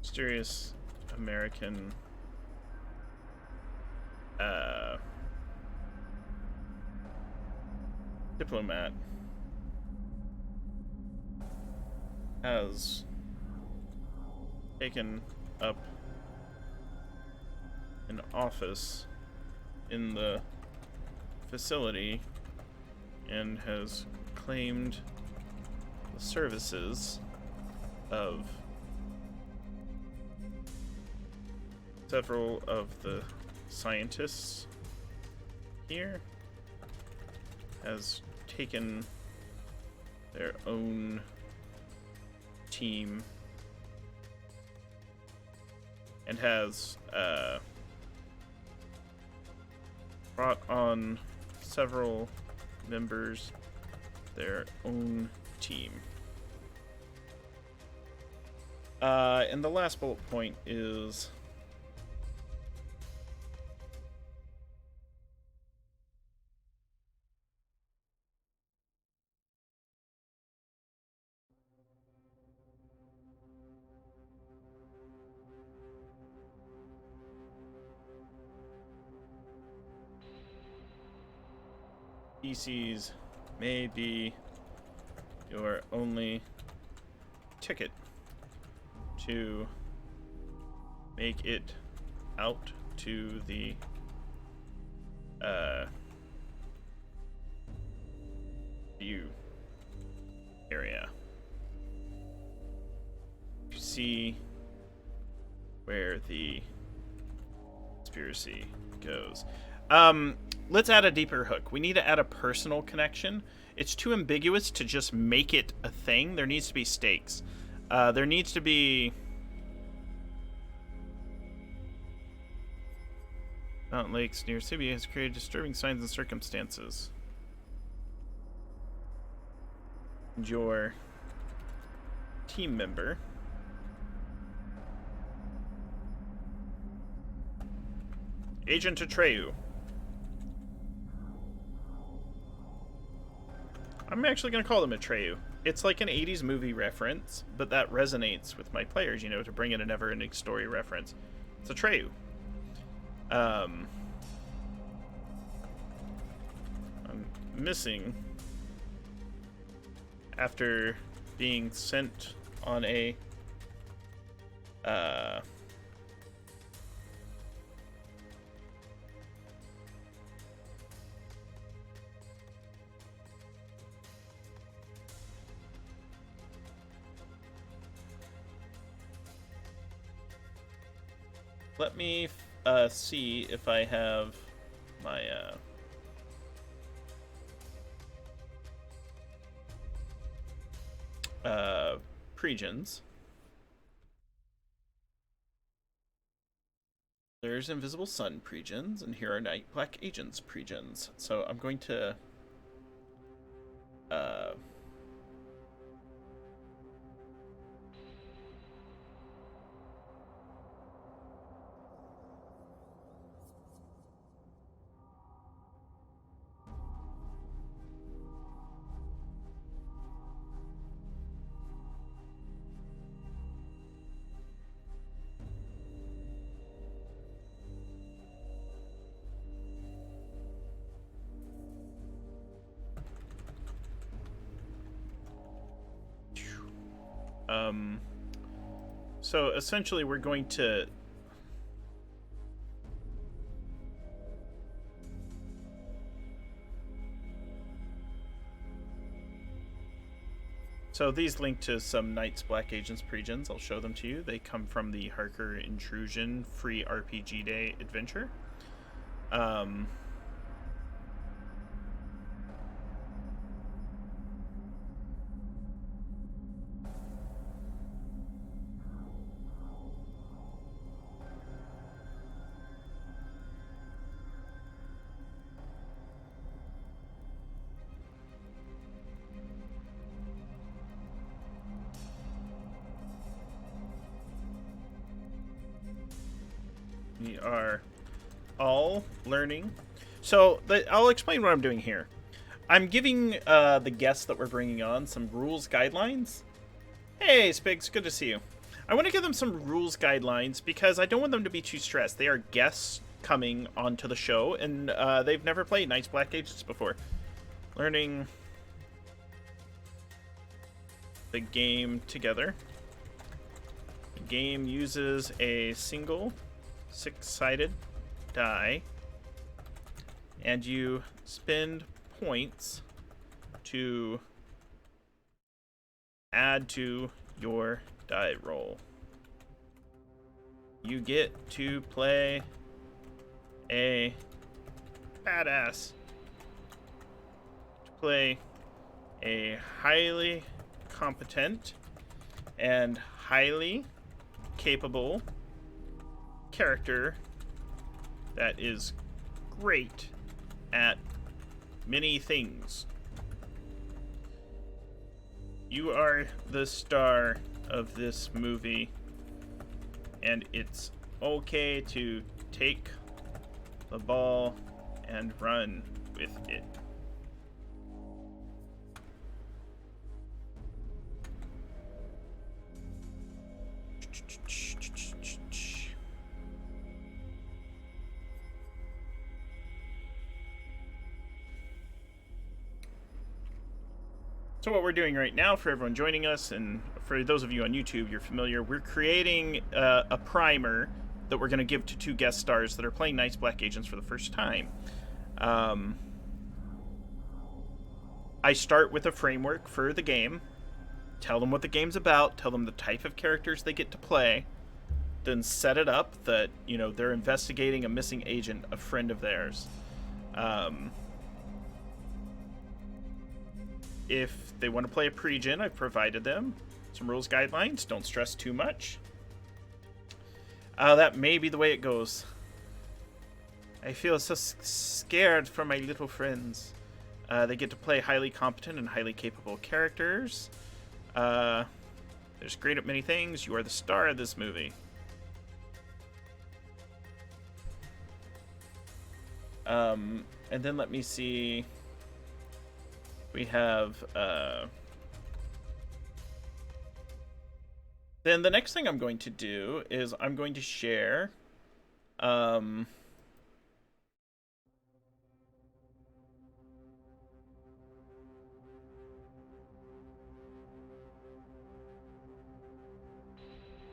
Mysterious American diplomat has taken up an office in the facility and has claimed the services of several of the scientists here, has taken their own team, and has brought on several members of their own team. And the last bullet point is PCs may be your only ticket to make it out to the view area. You see where the conspiracy goes. Let's add a deeper hook. We need to add a personal connection. It's too ambiguous to just make it a thing. There needs to be stakes. There needs to be... Mountain Lakes near Sibia has created disturbing signs and circumstances. And your team member Agent Atreyu. I'm actually going to call them Atreyu. It's like an 80s movie reference, but that resonates with my players, you know, to bring in a never-ending story reference. It's Atreyu. I'm missing after being sent on a let me see if I have my pregens. There's Invisible Sun pregens, and here are Night Black Agents pregens. So I'm going to So essentially we're going to... So these link to some Knights, Black Agents, Pregens. I'll show them to you. They come from the Harker Intrusion free RPG Day adventure. We are all learning. So I'll explain what I'm doing here. I'm giving the guests that we're bringing on some rules guidelines. Hey, Spigs, good to see you. I want to give them some rules guidelines because I don't want them to be too stressed. They are guests coming onto the show, and they've never played Knights Black Agents before. Learning the game together. The game uses a single 6-sided die, and you spend points to add to your die roll. You get to play a badass, to play a highly competent and highly capable character that is great at many things. You are the star of this movie, and it's okay to take the ball and run with it. So what we're doing right now, for everyone joining us, and for those of you on YouTube, you're familiar, we're creating a primer that we're going to give to 2 guest stars that are playing Knights Black Agents for the first time. I start with a framework for the game, tell them what the game's about, tell them the type of characters they get to play, then set it up that, you know, they're investigating a missing agent, a friend of theirs. If they want to play a pregen, I've provided them some rules guidelines. Don't stress too much. That may be the way it goes. I feel so scared for my little friends. They get to play highly competent and highly capable characters. They're just great at many things. You are the star of this movie. And then let me see. We have, then the next thing I'm going to do is I'm going to share,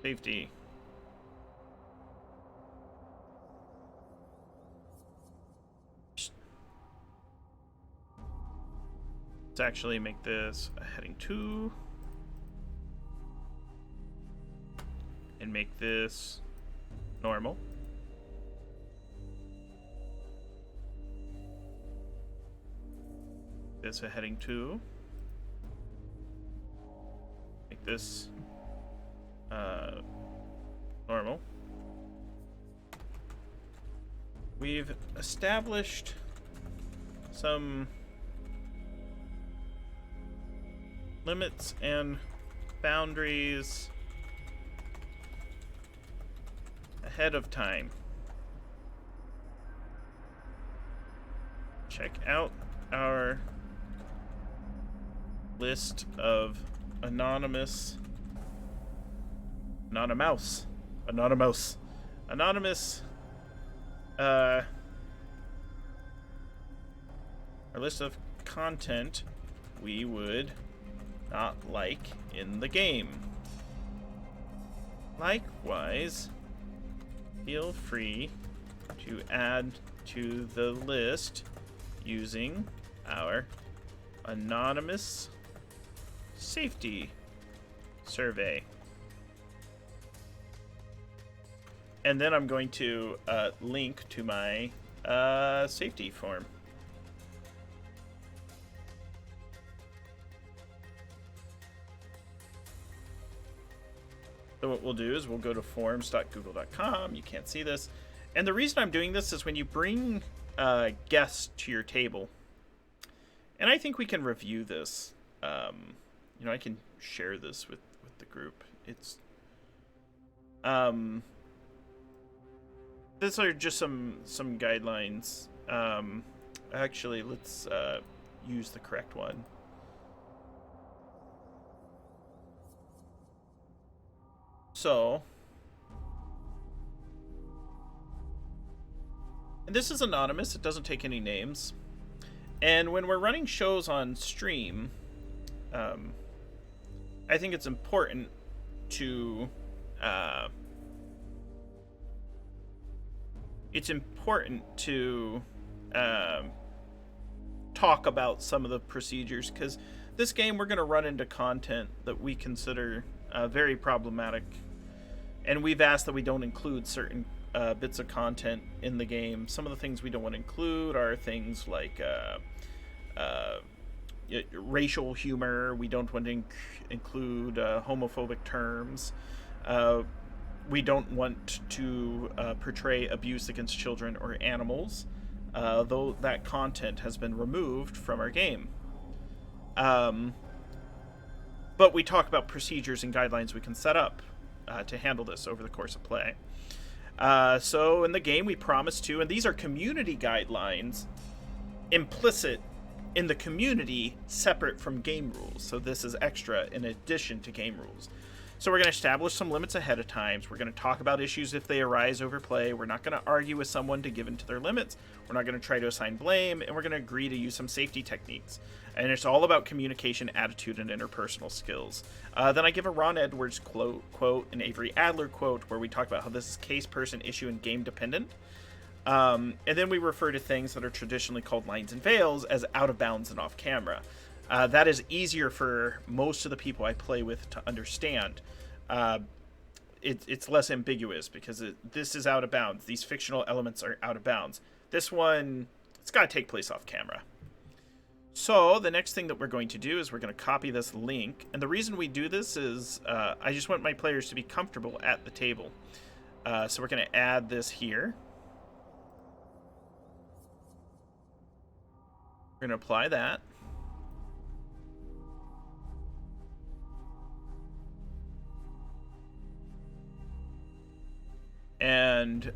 safety. Let's actually make this a heading 2. And make this normal. This a heading 2. Make this normal. We've established some limits and boundaries ahead of time. Check out our list of anonymous our list of content we would not like in the game. likewise, feel free to add to the list using our anonymous safety survey. And then I'm going to link to my safety form. So what we'll do is we'll go to forms.google.com. You can't see this. And the reason I'm doing this is when you bring guests to your table, and I think we can review this. You know, I can share this with the group. It's these are just some guidelines. Actually, let's use the correct one. So, and this is anonymous. It doesn't take any names. And when we're running shows on stream, I think it's important to talk about some of the procedures, because this game we're going to run into content that we consider very problematic, and we've asked that we don't include certain bits of content in the game. Some of the things we don't want to include are things like racial humor. We don't want to include homophobic terms. We don't want to portray abuse against children or animals, though that content has been removed from our game. But we talk about procedures and guidelines we can set up to handle this over the course of play. So in the game we promise to, and these are community guidelines implicit in the community, separate from game rules. So this is extra in addition to game rules. So we're going to establish some limits ahead of time. We're going to talk about issues if they arise over play. We're not going to argue with someone to give in to their limits. We're not going to try to assign blame, and we're going to agree to use some safety techniques. And it's all about communication, attitude, and interpersonal skills. Then I give a Ron Edwards quote, an Avery Adler quote, where we talk about how this is case, person, issue, and game dependent. And then we refer to things that are traditionally called lines and veils as out of bounds and off camera. That is easier for most of the people I play with to understand. It's less ambiguous because this is out of bounds. These fictional elements are out of bounds. This one, it's got to take place off camera. So the next thing that we're going to do is we're going to copy this link. And the reason we do this is I just want my players to be comfortable at the table. So we're going to add this here. We're going to apply that. And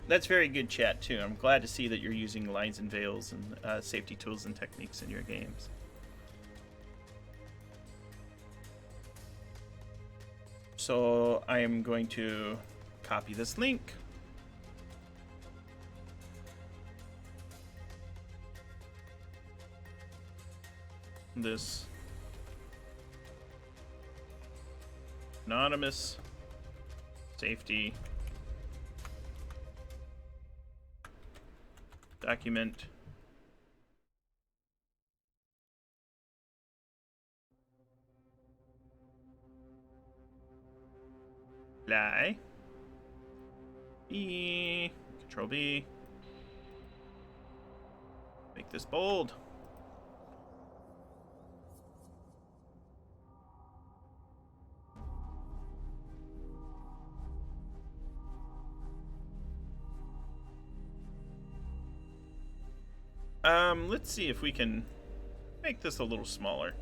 that's very good chat, too. I'm glad to see that you're using lines and veils and safety tools and techniques in your games. So I am going to copy this link. This anonymous safety document Apply. B. Control B. Make this bold. Let's see if we can make this a little smaller.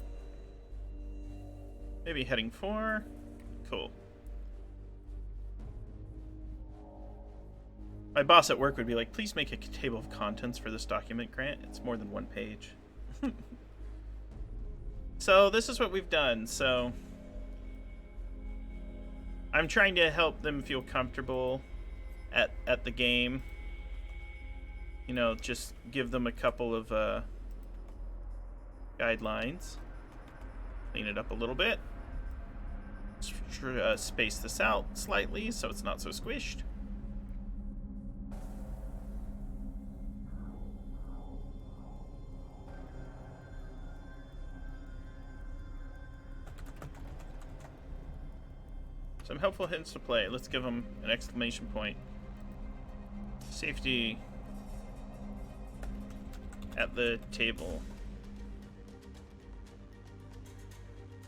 Maybe heading 4. Cool. My boss at work would be like, please make a table of contents for this document, Grant. It's more than 1 page. So this is what we've done. So I'm trying to help them feel comfortable at the game. You know, just give them a couple of guidelines. Clean it up a little bit. Space this out slightly so it's not so squished. Some helpful hints to play. Let's give them an exclamation point. Safety at the table.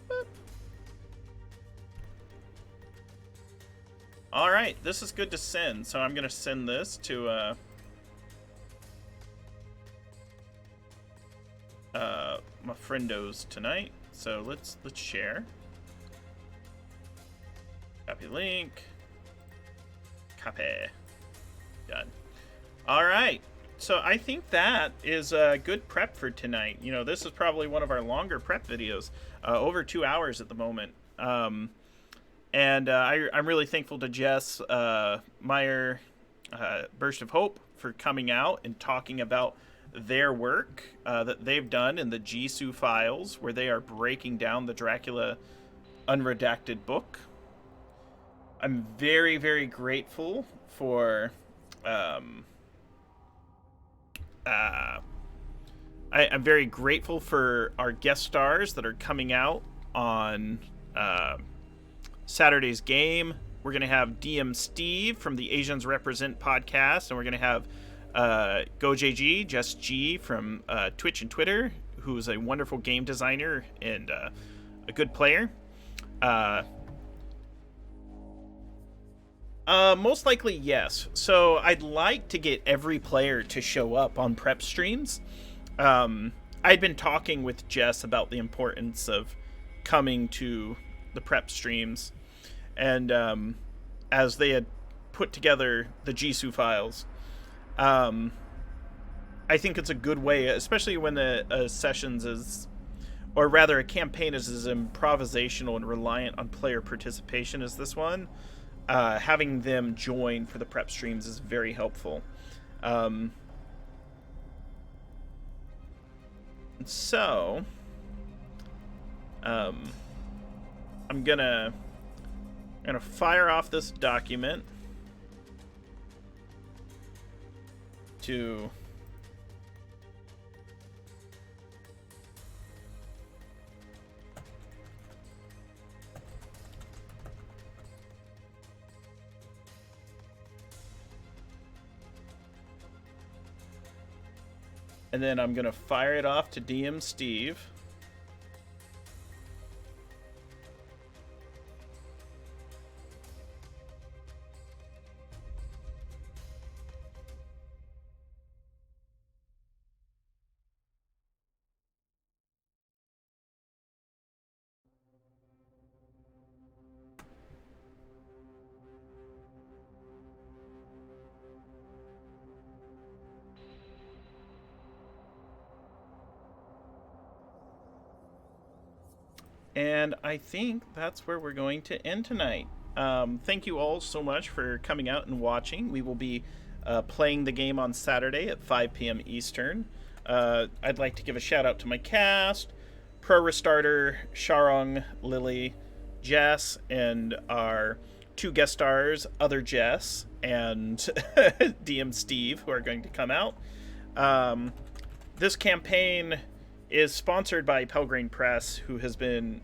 Boop. All right, this is good to send. So I'm gonna send this to my friendos tonight. So let's share. Copy link. Copy. Done. All right. So I think that is a good prep for tonight. You know, this is probably one of our longer prep videos, over 2 hours at the moment. I'm really thankful to Jess Meyer, Burst of Hope, for coming out and talking about their work that they've done in the Jisoo files, where they are breaking down the Dracula unredacted book. I'm very, very grateful for... I'm very grateful for our guest stars that are coming out on Saturday's game. We're going to have DM Steve from the Asians Represent podcast, and we're going to have GoJG, Just G from Twitch and Twitter, who's a wonderful game designer and a good player. Most likely, yes. So I'd like to get every player to show up on prep streams. I'd been talking with Jess about the importance of coming to the prep streams. And as they had put together the Jisoo files, I think it's a good way, especially when a sessions is, or rather a campaign is as improvisational and reliant on player participation as this one. Having them join for the prep streams is very helpful. So, I'm gonna fire off this document to and then I'm gonna fire it off to DM Steve. And I think that's where we're going to end tonight. Thank you all so much for coming out and watching. We will be playing the game on Saturday at 5 p.m. Eastern. I'd like to give a shout out to my cast, Pro Restarter, Sharong, Lily, Jess, and our 2 guest stars, Other Jess and DM Steve, who are going to come out. This campaign is sponsored by Pelgrane Press, who has been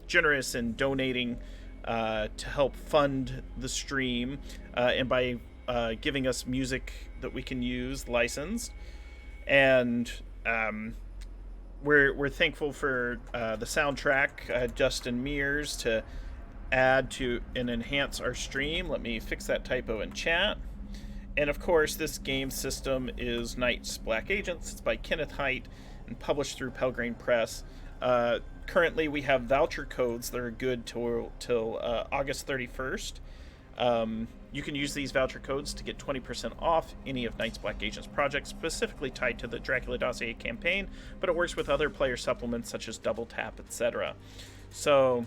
generous in donating to help fund the stream, and by giving us music that we can use licensed. And we're thankful for the soundtrack, Justin Mears, to add to and enhance our stream. Let me fix that typo in chat. And of course, this game system is Knights Black Agents. It's by Kenneth Haidt and published through Pelgrane Press. Currently, we have voucher codes that are good till August 31st. You can use these voucher codes to get 20% off any of Knights Black Agents projects specifically tied to the Dracula Dossier campaign, but it works with other player supplements such as Double Tap, etc. So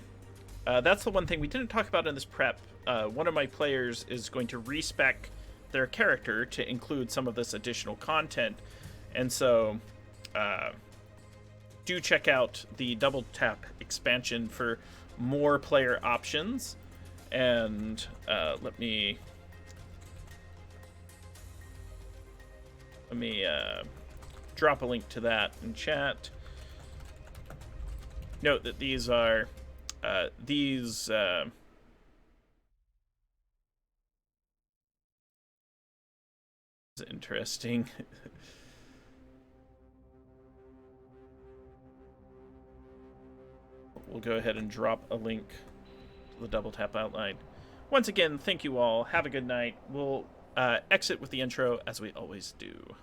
that's the one thing we didn't talk about in this prep. One of my players is going to respec their character to include some of this additional content, and so do check out the Double Tap expansion for more player options. And let me drop a link to that in chat. Note that these are is interesting. We'll go ahead and drop a link to the Double Tap outline. Once again, thank you all. Have a good night. We'll exit with the intro as we always do.